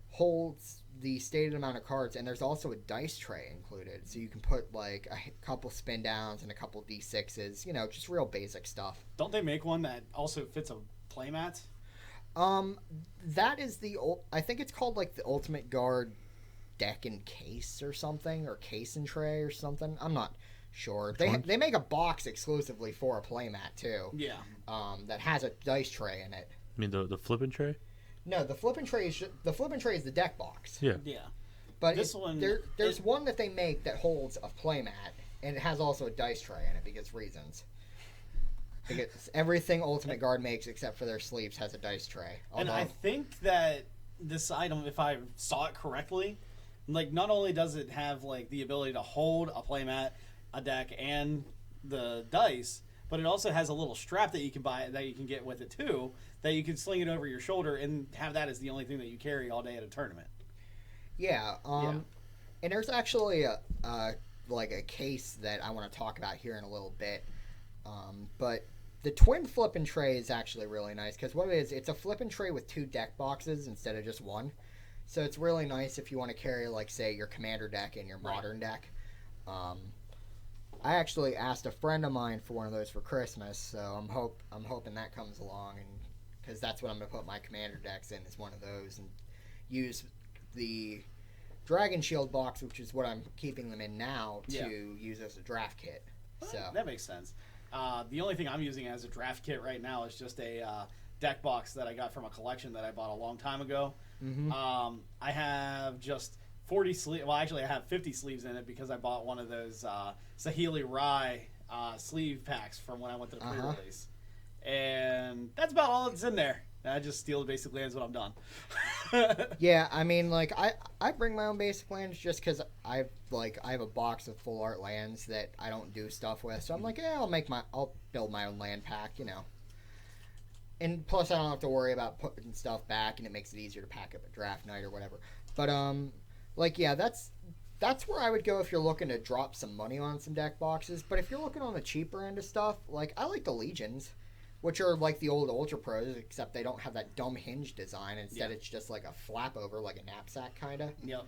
holds the stated amount of cards, and there's also a dice tray included. So you can put like a couple spin downs and a couple D6s, just real basic stuff. Don't they make one that also fits a playmat? That is I think it's called like the Ultimate Guard deck and case or something, or case and tray or something. I'm not sure. They make a box exclusively for a playmat too. Yeah. That has a dice tray in it. I mean the flipping tray? No, the flipping tray is the deck box. Yeah. Yeah. But this one, there's one that they make that holds a playmat, and it has also a dice tray in it because reasons. Because everything Ultimate Guard makes except for their sleeves has a dice tray. And I think that this item, if I saw it correctly, like not only does it have like the ability to hold a playmat, a deck, and the dice, but it also has a little strap that you can buy that you can get with it too, that you can sling it over your shoulder and have that as the only thing that you carry all day at a tournament. Yeah. And there's actually a case that I want to talk about here in a little bit. But the twin flip and tray is actually really nice because what it is, it's a flip and tray with 2 deck boxes instead of just one. So it's really nice if you want to carry, like, say, your commander deck and your modern deck. I actually asked a friend of mine for one of those for Christmas, so I'm hoping that comes along, and because that's what I'm going to put my commander decks in, is one of those, and use the Dragon Shield box, which is what I'm keeping them in now, to use as a draft kit. So that makes sense. The only thing I'm using as a draft kit right now is just a deck box that I got from a collection that I bought a long time ago. Mm-hmm. I have just 40 sleeves. Well, actually, I have 50 sleeves in it because I bought one of those Sahili Rye sleeve packs from when I went to the pre-release. And that's about all that's in there. I just steal the basic lands when I'm done. Yeah, I mean, like, I bring my own basic lands just because I have a box of full art lands that I don't do stuff with. So I'm like, yeah, I'll build my own land pack, you know. And plus, I don't have to worry about putting stuff back, and it makes it easier to pack up at draft night or whatever. But like, yeah, that's where I would go if you're looking to drop some money on some deck boxes. But if you're looking on the cheaper end of stuff, like, I like the Legions, which are like the old Ultra Pros, except they don't have that dumb hinge design. Instead, it's just like a flap over, like a knapsack kind of. Yep.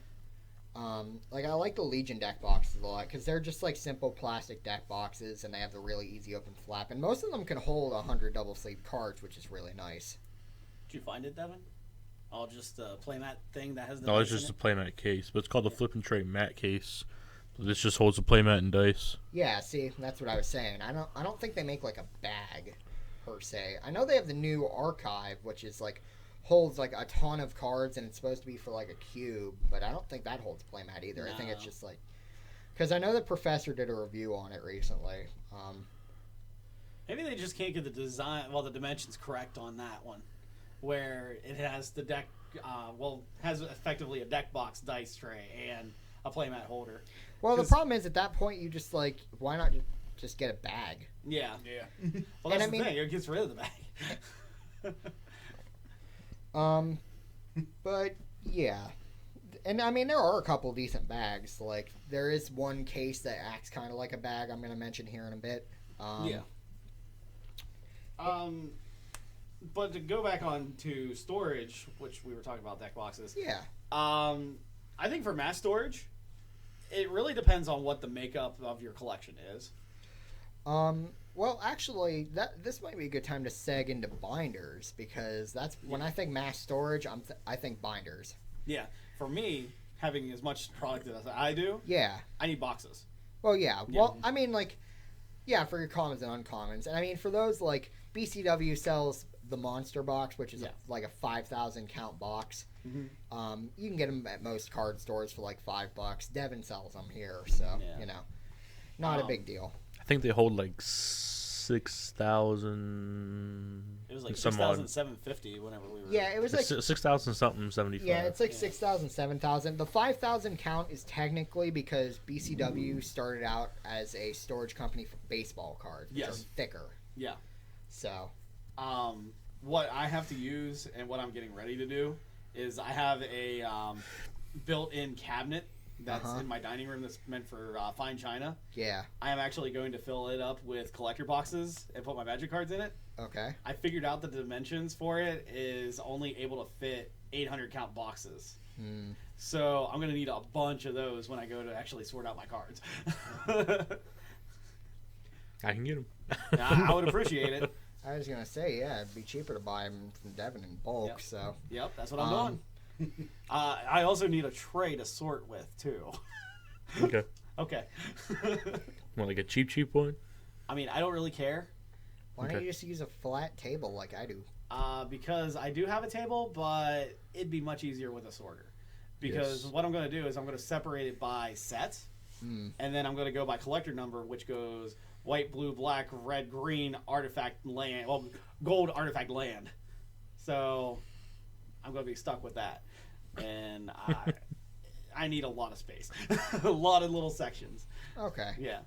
Like, I like the Legion deck boxes a lot because they're just like simple plastic deck boxes, and they have the really easy open flap, and most of them can hold 100 double sleeve cards, which is really nice. Did you find it, Devin? All just a playmat thing that has the No, it's dice just in a playmat case, but it's called the flip and tray mat case. This just holds a playmat and dice. Yeah, see, that's what I was saying. I don't think they make like a bag per se. I know they have the new archive, which is like holds like a ton of cards, and it's supposed to be for like a cube, but I don't think that holds playmat either. No. I think it's just like, because I know the professor did a review on it recently. Maybe they just can't get the design, well, the dimensions correct on that one, where it has the deck, has effectively a deck box dice tray and a playmat holder. Well, the problem is at that point you just like, why not just get a bag? Yeah. Yeah. Well, that's And the I mean- thing. It gets rid of the bag. But yeah, and I mean there are a couple decent bags. Like there is one case that acts kind of like a bag. I'm going to mention here in a bit. Yeah. But to go back on to storage, which we were talking about deck boxes. Yeah. I think for mass storage, it really depends on what the makeup of your collection is. Well, actually, this might be a good time to seg into binders because that's when I think mass storage. I think binders. Yeah. For me, having as much product as I do, Yeah. I need boxes. Well, yeah. Well, I mean, like, yeah, for your commons and uncommons, and I mean for those, like BCW sells the monster box, which is like a 5,000 count box. Mm-hmm. You can get them at most card stores for like $5. Devin sells them here, so you know, not a big deal. I think they hold like 6,000. It was like some odd. 6,750 whenever we were. Yeah, it was like 6,000 something 75. yeah, it's like 6,000, 7,000. The 5,000 count is technically because BCW started out as a storage company for baseball cards, which are thicker. Yeah. So, what I have to use and what I'm getting ready to do is I have a built-in cabinet that's in my dining room that's meant for fine china. yeah, I am actually going to fill it up with collector boxes and put my magic cards in it. okay. I figured out that the dimensions for it is only able to fit 800 count boxes. So I'm going to need a bunch of those when I go to actually sort out my cards. I can get them. I would appreciate it. I was gonna say, yeah, it'd be cheaper to buy them from Devin in bulk. Yep. So, Yep, that's what I'm doing. I also need a tray to sort with, too. Okay. Okay. Want like a cheap one? I mean, I don't really care why don't Okay. you just use a flat table like I do? because I do have a table, but it'd be much easier with a sorter. Because Yes. what I'm going to do is I'm going to separate it by set, and then I'm going to go by collector number, which goes white, blue, black, red, green, artifact land, well, gold, artifact, land. So I'm going to be stuck with that. And I need a lot of space. A lot of little sections. Okay. Yeah.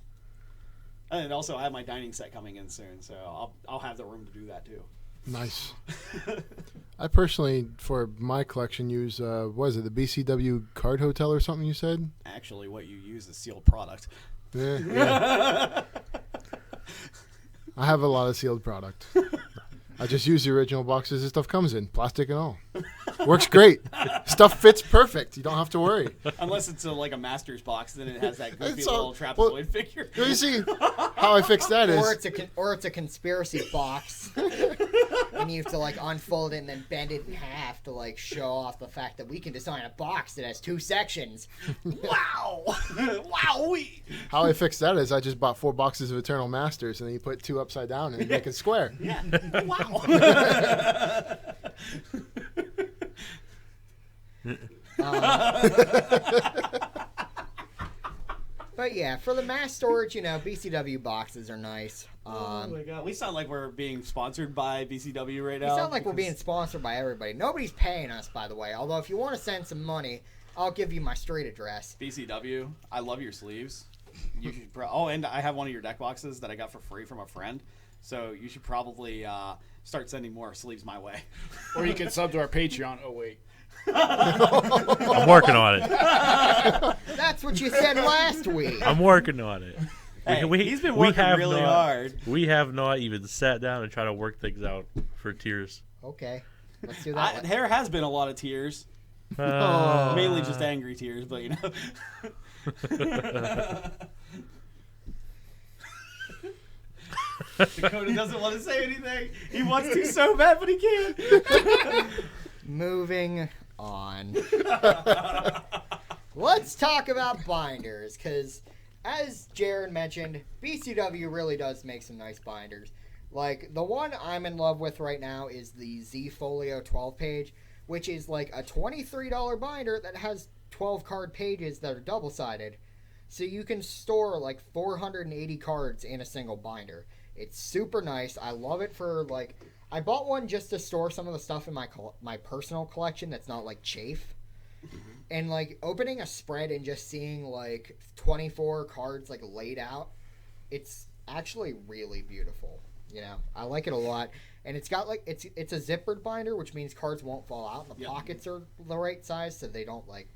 And also, I have my dining set coming in soon, so I'll have the room to do that too. Nice. I personally, for my collection, use what is it, the BCW Card Hotel or something you said? Actually, what you use is sealed product. Yeah. I have a lot of sealed product. I just use the original boxes this stuff comes in, plastic and all. Works great. Stuff fits perfect. You don't have to worry. Unless it's like a master's box, then it has that goofy It's all- little trapezoid well, figure. You see how I fix that Or is it's a conspiracy box, and you have to like unfold it and then bend it in half to like show off the fact that we can design a box that has 2 sections. Wow! Wowee! how I fix that is I just bought 4 boxes of Eternal Masters and then you put 2 upside down and make it square. Yeah. Wow. But yeah, for the mass storage, BCW boxes are nice. Oh my god, we sound like we're being sponsored by BCW right We now. sound like we're being sponsored by everybody. Nobody's paying us, by the way. Although if you want to send some money, I'll give you my street address. BCW. I love your sleeves. You should. And I have one of your deck boxes that I got for free from a friend. So you should probably start sending more sleeves my way. Or you can sub to our Patreon. Oh, wait. I'm working on it. That's what you said last week. I'm working on it. Hey, he's been working really hard. We have not even sat down and tried to work things out for tiers. Okay, let's do that. There has been a lot of tears. Mainly just angry tears, but Dakota doesn't want to say anything. He wants to so bad, but he can't. Moving on. Let's talk about binders, because as Jared mentioned, BCW really does make some nice binders. Like, the one I'm in love with right now is the Z Folio 12-page, which is like a $23 binder that has 12 card pages that are double-sided. So you can store like 480 cards in a single binder. It's super nice. I love it for like... I bought one just to store some of the stuff in my personal collection that's not like chafe. And like opening a spread and just seeing like 24 cards like laid out, it's actually really beautiful. I like it a lot. And it's got like it's a zippered binder, which means cards won't fall out and the pockets are the right size so they don't like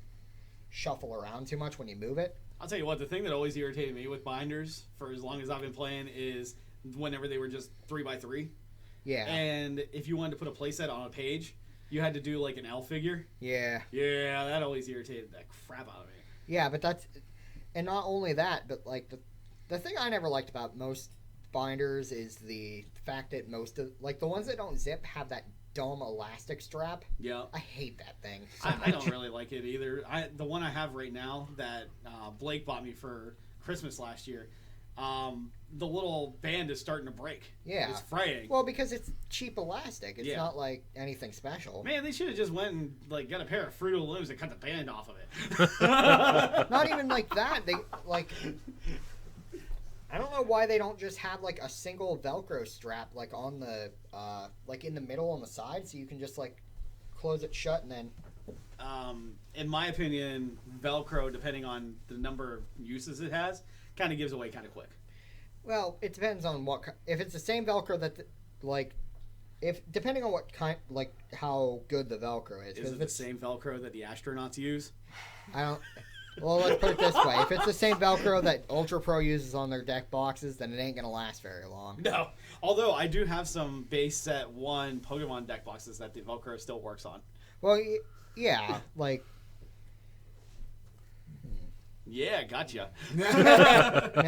shuffle around too much when you move it. I'll tell you what, the thing that always irritated me with binders for as long as I've been playing is whenever they were just 3x3. Yeah. And if you wanted to put a playset on a page, you had to do like an L figure. Yeah. Yeah, that always irritated the crap out of me. Yeah, but that's... And not only that, but like the thing I never liked about most binders is the fact that most of... Like the ones that don't zip have that dumb elastic strap. Yeah. I hate that thing. I don't really like it either. The one I have right now that Blake bought me for Christmas last year, the little band is starting to break. Yeah. It's fraying. Well, because it's cheap elastic. It's Yeah. not like anything special. Man, they should have just went and like got a pair of Fruit of the Looms and cut the band off of it. Not even like that. They like... I don't know why they don't just have like a single Velcro strap like on the like in the middle on the side so you can just like close it shut and then... In my opinion, Velcro, depending on the number of uses it has, kind of gives away kind of quick. Well, it depends on what... If it's the same Velcro that, depending on what kind... Like, how good the Velcro is. Is it the same Velcro that the astronauts use? I don't... Well, let's put it this way. If it's the same Velcro that Ultra Pro uses on their deck boxes, then it ain't going to last very long. No. Although, I do have some base set 1 Pokemon deck boxes that the Velcro still works on. Well, yeah, like... Yeah, gotcha. No,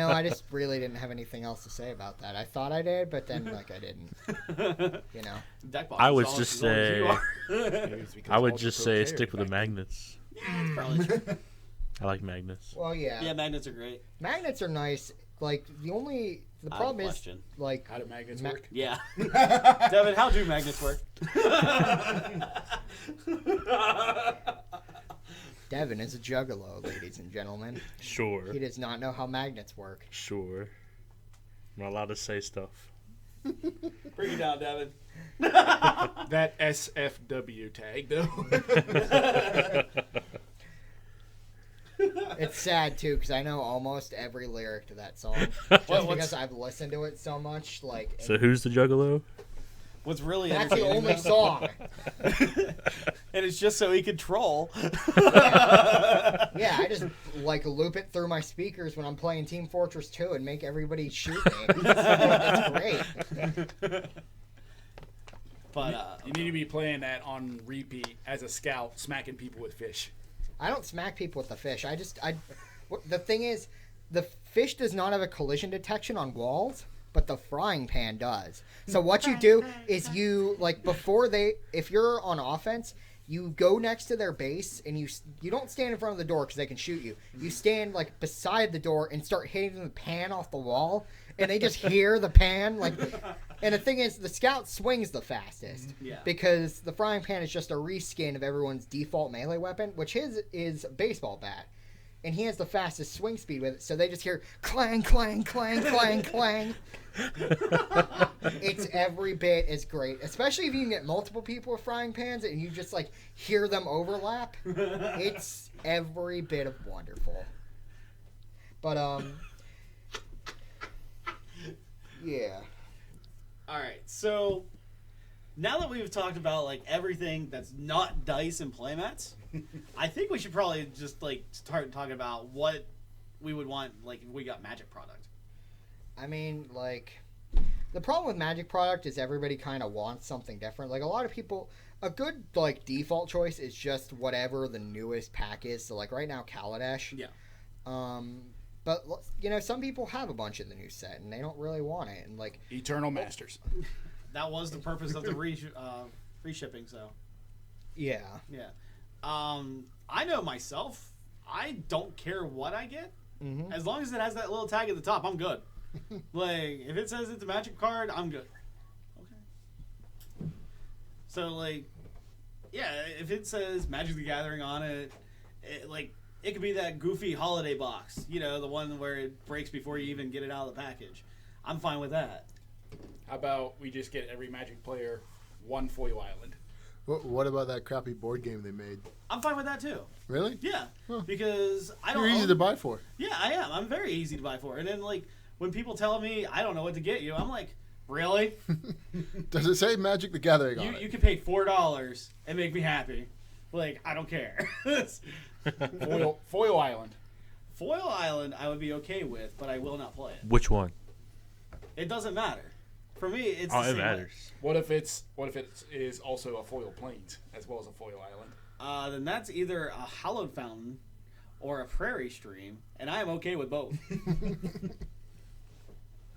I just really didn't have anything else to say about that. I thought I did, but then, like, I didn't. Deck boxes I would all just as long as say, you are. I would just say stick with the magnets. Yeah, it's probably true. I like magnets. Well, yeah. Yeah, magnets are great. Magnets are nice. Like, the problem is, question. like... How do magnets work? Yeah. Devin, how do magnets work? Devin is a juggalo, ladies and gentlemen. Sure. He does not know how magnets work. Sure. I'm not allowed to say stuff. Bring it down, Devin. That SFW tag, though. It's sad too because I know almost every lyric to that song just because I've listened to it so much. Like, So who's the Juggalo? What's really that's the entertaining, only though- song. and it's just so he could troll. Yeah, I just like loop it through my speakers when I'm playing Team Fortress 2 and make everybody shoot me. It's great. But You need to be playing that on repeat as a scout, smacking people with fish. I don't smack people with the fish. The thing is, the fish does not have a collision detection on walls, but the frying pan does. So what you do is if you're on offense, you go next to their base and you don't stand in front of the door because they can shoot you. You stand like beside the door and start hitting the pan off the wall, and they just hear the pan like. And the thing is, the scout swings the fastest because the frying pan is just a reskin of everyone's default melee weapon, which his is a baseball bat, and he has the fastest swing speed with it. So they just hear clang, clang, clang, clang, clang. It's every bit as great, especially if you can get multiple people with frying pans and you just like hear them overlap. It's every bit of wonderful. But yeah. all right, so now that we've talked about like everything that's not dice and playmats, I think we should probably just like start talking about what we would want like if we got Magic product. I mean, like, the problem with Magic product is everybody kind of wants something different. Like, a lot of people, a good, like, default choice is just whatever the newest pack is. So, like, right now, Kaladesh. Yeah. But, you know, some people have a bunch of the new set, and they don't really want it. And, like... Eternal Masters. That was the purpose of the free shipping, so... Yeah. Yeah. I know myself, I don't care what I get. Mm-hmm. As long as it has that little tag at the top, I'm good. Like, if it says it's a Magic card, I'm good. Okay. So, like, yeah, if it says Magic the Gathering on it, it could be that goofy holiday box. You know, the one where it breaks before you even get it out of the package. I'm fine with that. How about we just get every Magic player one foil island? What about that crappy board game they made? I'm fine with that, too. Really? Yeah. Huh. Because I don't You're easy own- to buy for. Yeah, I am. I'm very easy to buy for. And then, like, when people tell me I don't know what to get you, I'm like, really? Does it say Magic the Gathering on You it? can pay $4 and make me happy. Like, I don't care. Foil island. Foil Island I would be okay with, but I will not play it. Which one? It doesn't matter. For me, it's Oh, the it same matters. What if it is also a foil plains as well as a foil island? way. Then that's either a hallowed fountain or a prairie stream, and I am okay with both.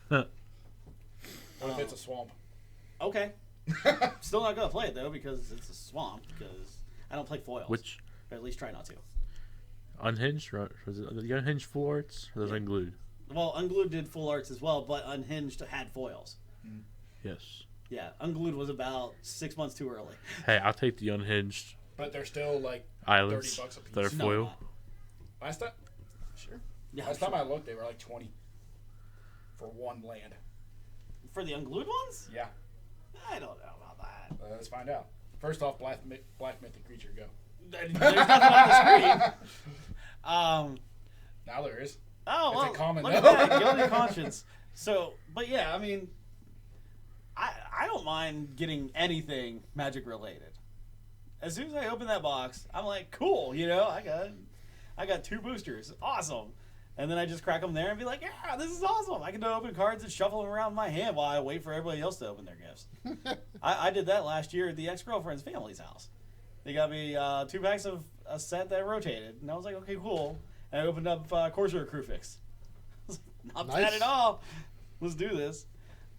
What if it's a swamp? Okay. Still not gonna play it though because it's a swamp. Because I don't play foils. Which Or at least try not to. unhinged? Was it the unhinged full arts or those unglued? Well, Unglued did full arts as well, but Unhinged had foils. Yes. Yeah, Unglued was about 6 months too early. Hey, I'll take the unhinged But they're still like islands $30 a piece. that are No, foil. not. Last time, Sure. Yeah, last sure. time I looked, they were like 20 for one land. For the Unglued ones? Yeah, I don't know about that. let's find out. First off, Black Mythic Creature, go. There's nothing on the screen. Now there is. Oh, It's well, a common look at though. that. Guilty conscience. So, but yeah, I mean, I don't mind getting anything Magic related. As soon as I open that box, I'm like, cool, you know, I got 2 boosters, awesome. And then I just crack them there and be like, yeah, this is awesome. I can open cards and shuffle them around my hand while I wait for everybody else to open their gifts. I did that last year at the ex-girlfriend's family's house. They got me 2 packs of a set that rotated, and I was like, okay, cool. And I opened up Corsair Crewfix. Not bad Nice. at all. Let's do this.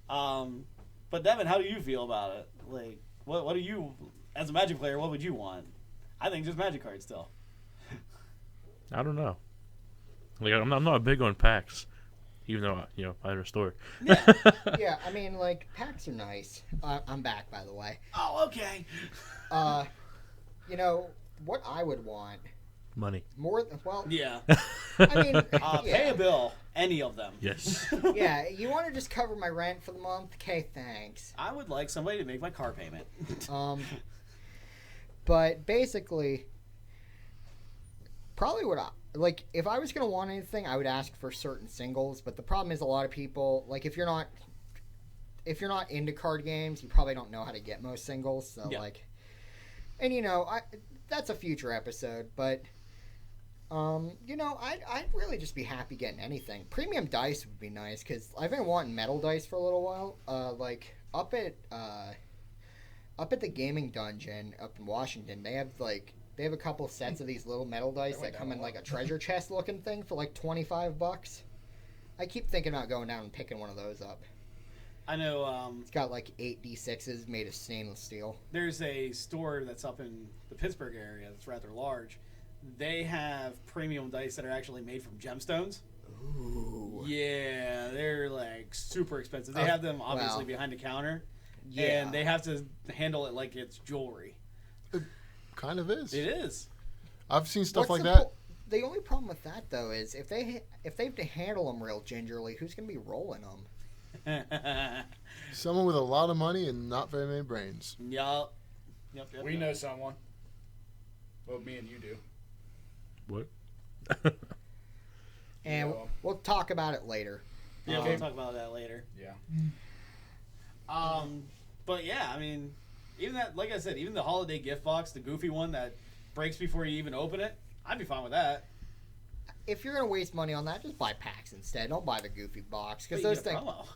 But Devin, how do you feel about it? Like, what do you, as a Magic player, what would you want? I think just Magic cards still. I don't know. Like I'm not big on packs, even though I restore. Yeah, I mean, like, packs are nice. I'm back, by the way. Oh, okay. You know, what I would want Money. more, well, Yeah. I mean, Pay a bill. Any of them. Yes. yeah, you want to just cover my rent for the month? Okay, thanks. I would like somebody to make my car payment. But basically, probably what like if I was gonna want anything, I would ask for certain singles. But the problem is a lot of people, like if you're not into card games, you probably don't know how to get most singles. So Yeah. like, and that's a future episode. But I'd really just be happy getting anything. Premium dice would be nice because I've been wanting metal dice for a little while. Like up at the gaming dungeon up in Washington, they have a couple sets of these little metal dice that come in like a treasure chest looking thing for like $25. I keep thinking about going down and picking one of those up. I know. It's got like 8 D6s made of stainless steel. There's a store that's up in the Pittsburgh area that's rather large. They have premium dice that are actually made from gemstones. Ooh. Yeah, they're like super expensive. They have them obviously behind the counter, Yeah. and they have to handle it like it's jewelry. Kind of is. It is. I've seen stuff What's like the that. The only problem with that though is if they have to handle them real gingerly, who's gonna be rolling them? Someone with a lot of money and not very many brains. Yup. We know someone. Well, me and you do. What? And Yeah. we'll talk about it later. Yeah, we'll talk about that later. Yeah. But yeah, I mean, even that, like I said, even the holiday gift box, the goofy one that breaks before you even open it, I'd be fine with that. If you're gonna waste money on that, just buy packs instead. Don't buy the goofy box because But you those get a things. promo.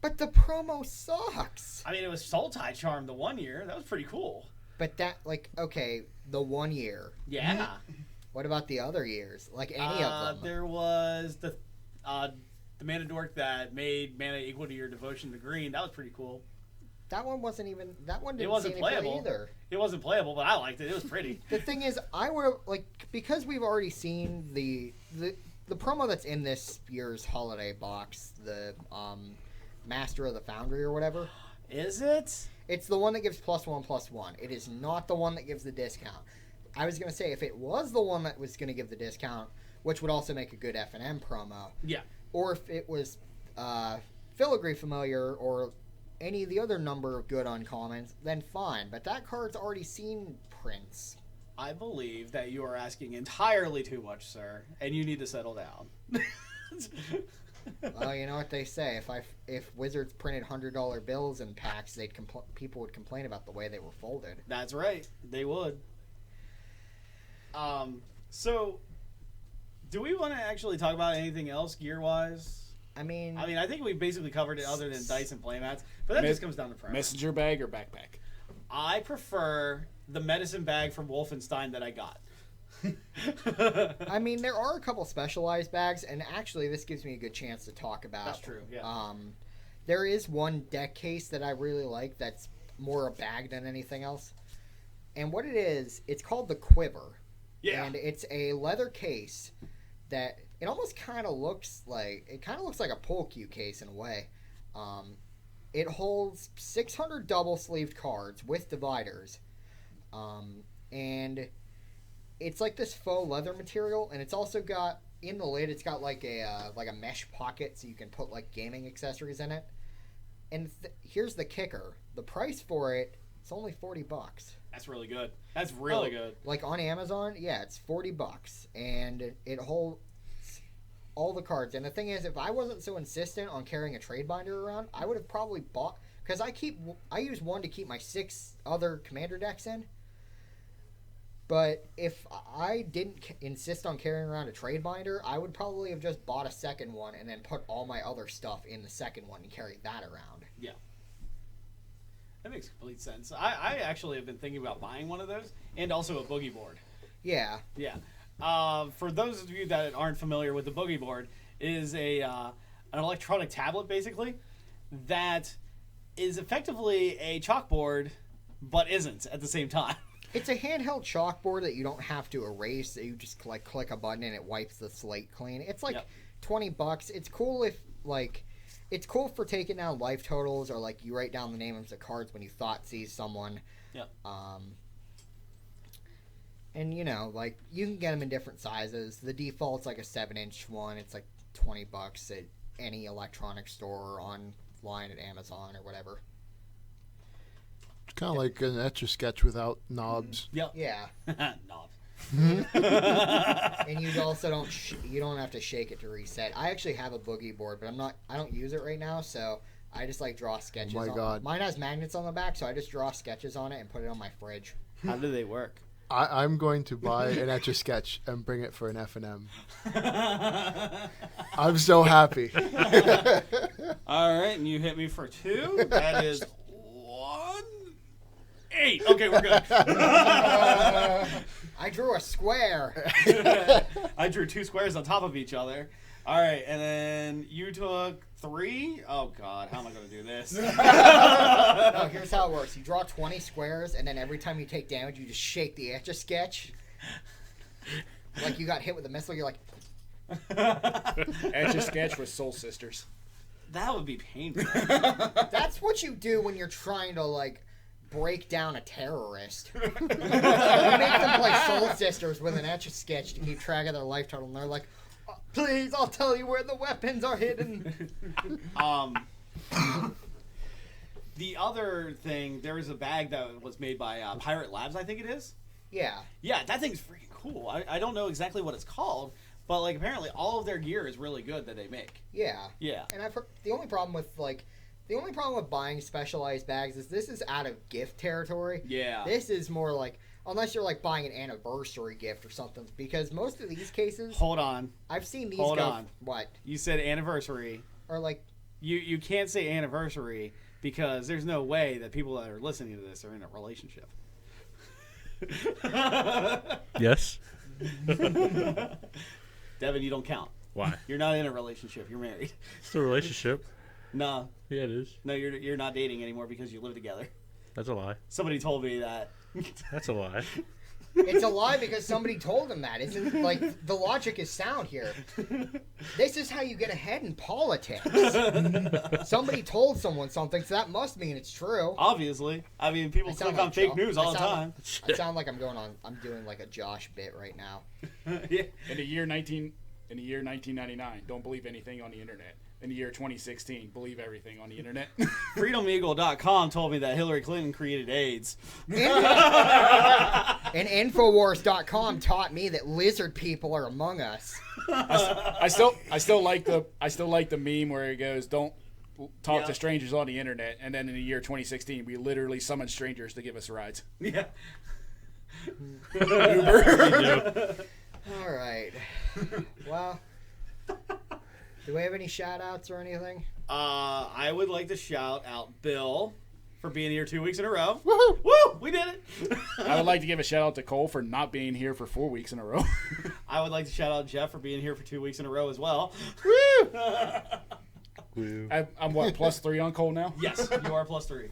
But the promo sucks. I mean, it was Soul Tie Charm the one year. That was pretty cool. But that, like, okay, the 1 year. Yeah. What about the other years? Like any of them? There was the Mana Dork that made mana equal to your devotion to green. That was pretty cool. That one wasn't even. That one didn't wasn't see any play playable. either. It wasn't playable, but I liked it. It was pretty. The thing is, I would have because we've already seen the promo that's in this year's holiday box, the Master of the Foundry or whatever. Is it? It's the one that gives +1/+1. It is not the one that gives the discount. I was gonna say if it was the one that was gonna give the discount, which would also make a good F&M promo. Yeah. Or if it was Filigree Familiar or any of the other number of good uncommons, then fine. But that card's already seen prints. I believe that you are asking entirely too much, sir, and you need to settle down. Well, you know what they say. If Wizards printed $100 bills in packs, people would complain about the way they were folded. That's right. They would. So, do we want to actually talk about anything else gear-wise? I mean, I think we basically covered it other than dice and playmats, but that just comes down to preference. Messenger bag or backpack? I prefer the medicine bag from Wolfenstein that I got. I mean, there are a couple specialized bags, and actually, this gives me a good chance to talk about. That's true. Yeah. There is one deck case that I really like. That's more a bag than anything else. And what it is, it's called the Quiver. Yeah. And it's a leather case that it almost kind of looks like a pull cue case in a way. It holds 600 double sleeved cards with dividers, and it's like this faux leather material, and it's also got in the lid. It's got like a mesh pocket, so you can put like gaming accessories in it. And here's the kicker: the price for it, it's only $40. That's really good. That's really good. Like on Amazon, yeah, it's $40, and it holds all the cards. And the thing is, if I wasn't so insistent on carrying a trade binder around, I would have probably bought, because I use one to keep my 6 other commander decks in. But if I didn't insist on carrying around a trade binder, I would probably have just bought a second one and then put all my other stuff in the second one and carry that around. Yeah. That makes complete sense. I actually have been thinking about buying one of those, and also a boogie board. Yeah. Yeah. For those of you that aren't familiar with the boogie board, it is an electronic tablet, basically, that is effectively a chalkboard, but isn't at the same time. It's a handheld chalkboard that you don't have to erase. You just click a button and it wipes the slate clean. It's like $20. It's cool it's cool for taking down life totals, or like you write down the names of cards when you thought sees someone. Yep. And, you know, like, you can get them in different sizes. The default's like a 7-inch one. It's like $20 at any electronics store or online at Amazon or whatever. It's kind of like an Etch-a-Sketch without knobs. Yep. Yeah. Knobs. And you also don't have to shake it to reset. I actually have a boogie board, but I don't use it right now, so I just like draw sketches Oh my on God. it. Mine has magnets on the back, so I just draw sketches on it and put it on my fridge. How do they work? I'm going to buy an Etch-a-Sketch and bring it for an F&M. I'm so happy. All right, and you hit me for 2. That is 8. Okay, we're good. I drew a square. I drew 2 squares on top of each other. All right, and then you took 3. Oh God, how am I going to do this? No, here's how it works. You draw 20 squares, and then every time you take damage, you just shake the Etch-a-Sketch. Like you got hit with a missile, you're like, Etch-a-Sketch with Soul Sisters. That would be painful. that's what you do when you're trying to, like, break down a terrorist. You make them play Soul Sisters with an Etch-a-Sketch to keep track of their life total, and they're like, "Oh, please, I'll tell you where the weapons are hidden." The other thing, there was a bag that was made by Pirate Labs, I think it is. Yeah. Yeah, that thing's freaking cool. I don't know exactly what it's called, but like apparently all of their gear is really good that they make. Yeah. Yeah. And I've heard the only problem with buying specialized bags is this is out of gift territory. Yeah. This is more like, unless you're like buying an anniversary gift or something, because most of these cases, Hold on. I've seen these Hold go on. what, You said anniversary. or like, You can't say anniversary because there's no way that people that are listening to this are in a relationship. Yes. Devin, you don't count. Why? You're not in a relationship. You're married. It's a relationship. No, Yeah, it is. no, you're not dating anymore because you live together. That's a lie. Somebody told me that. That's a lie. it's a lie because somebody told them that. Isn't, like, the logic is sound here. This is how you get ahead in politics. Somebody told someone something, so that must mean it's true. Obviously, I mean, people I sound click on like fake Jo- news I all the sound- time. I sound like I'm doing like a Josh bit right now. Yeah. In the year 1999, don't believe anything on the internet. In the year 2016, believe everything on the internet. FreedomEagle.com told me that Hillary Clinton created AIDS. And Infowars.com taught me that lizard people are among us. I still like the meme where it goes, "Don't talk to strangers on the internet." And then in the year 2016, we literally summoned strangers to give us rides. Yeah. All right. Well, do we have any shout outs or anything? I would like to shout out Bill for being here 2 weeks in a row. Woohoo! Woo! We did it! I would like to give a shout out to Cole for not being here for 4 weeks in a row. I would like to shout out Jeff for being here for 2 weeks in a row as well. Woo. I'm what, +3 on Cole now? Yes, you are +3.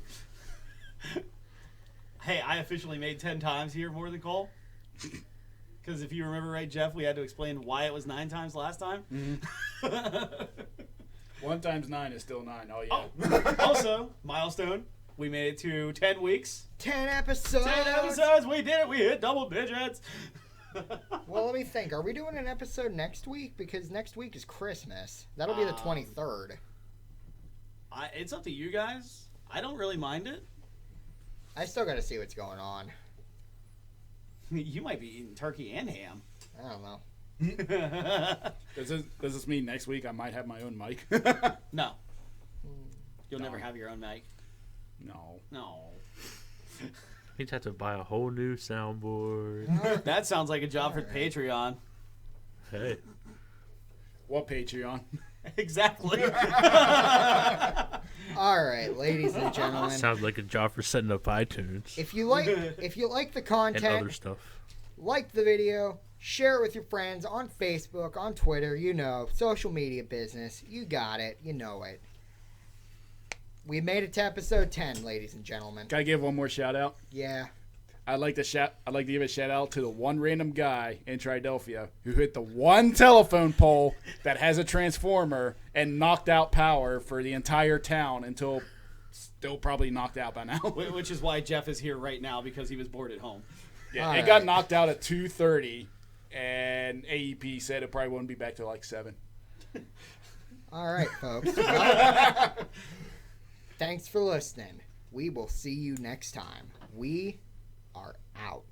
Hey, I officially made 10 times here more than Cole. Because if you remember right, Jeff, we had to explain why it was 9 times last time. 1 times 9 is still 9. Oh, yeah. Also, milestone, we made it to 10 weeks. 10 episodes. 10 episodes, we did it, we hit double digits. Well, let me think. Are we doing an episode next week? Because next week is Christmas. That'll be the 23rd. It's up to you guys. I don't really mind it. I still got to see what's going on. You might be eating turkey and ham. I don't know. Does this mean next week I might have my own mic? No. You'll No. never have your own mic. No. No. He'd have to buy a whole new soundboard. That sounds like a job for Patreon. Hey. What Patreon? Exactly. All right, ladies and gentlemen. Sounds like a job for setting up iTunes If you like the and content, other stuff. like the video, share it with your friends on Facebook, on Twitter, social media business. You got it. You know it. We made it to episode 10, ladies and gentlemen. Can I give one more shout out? Yeah. I'd like to give a shout out to the one random guy in Triadelphia who hit the one telephone pole that has a transformer and knocked out power for the entire town until still probably knocked out by now. Which is why Jeff is here right now, because he was bored at home. Yeah, All it right. got knocked out at 2:30, and AEP said it probably won't be back till like 7. All right, folks. Well, thanks for listening. We will see you next time. We are out.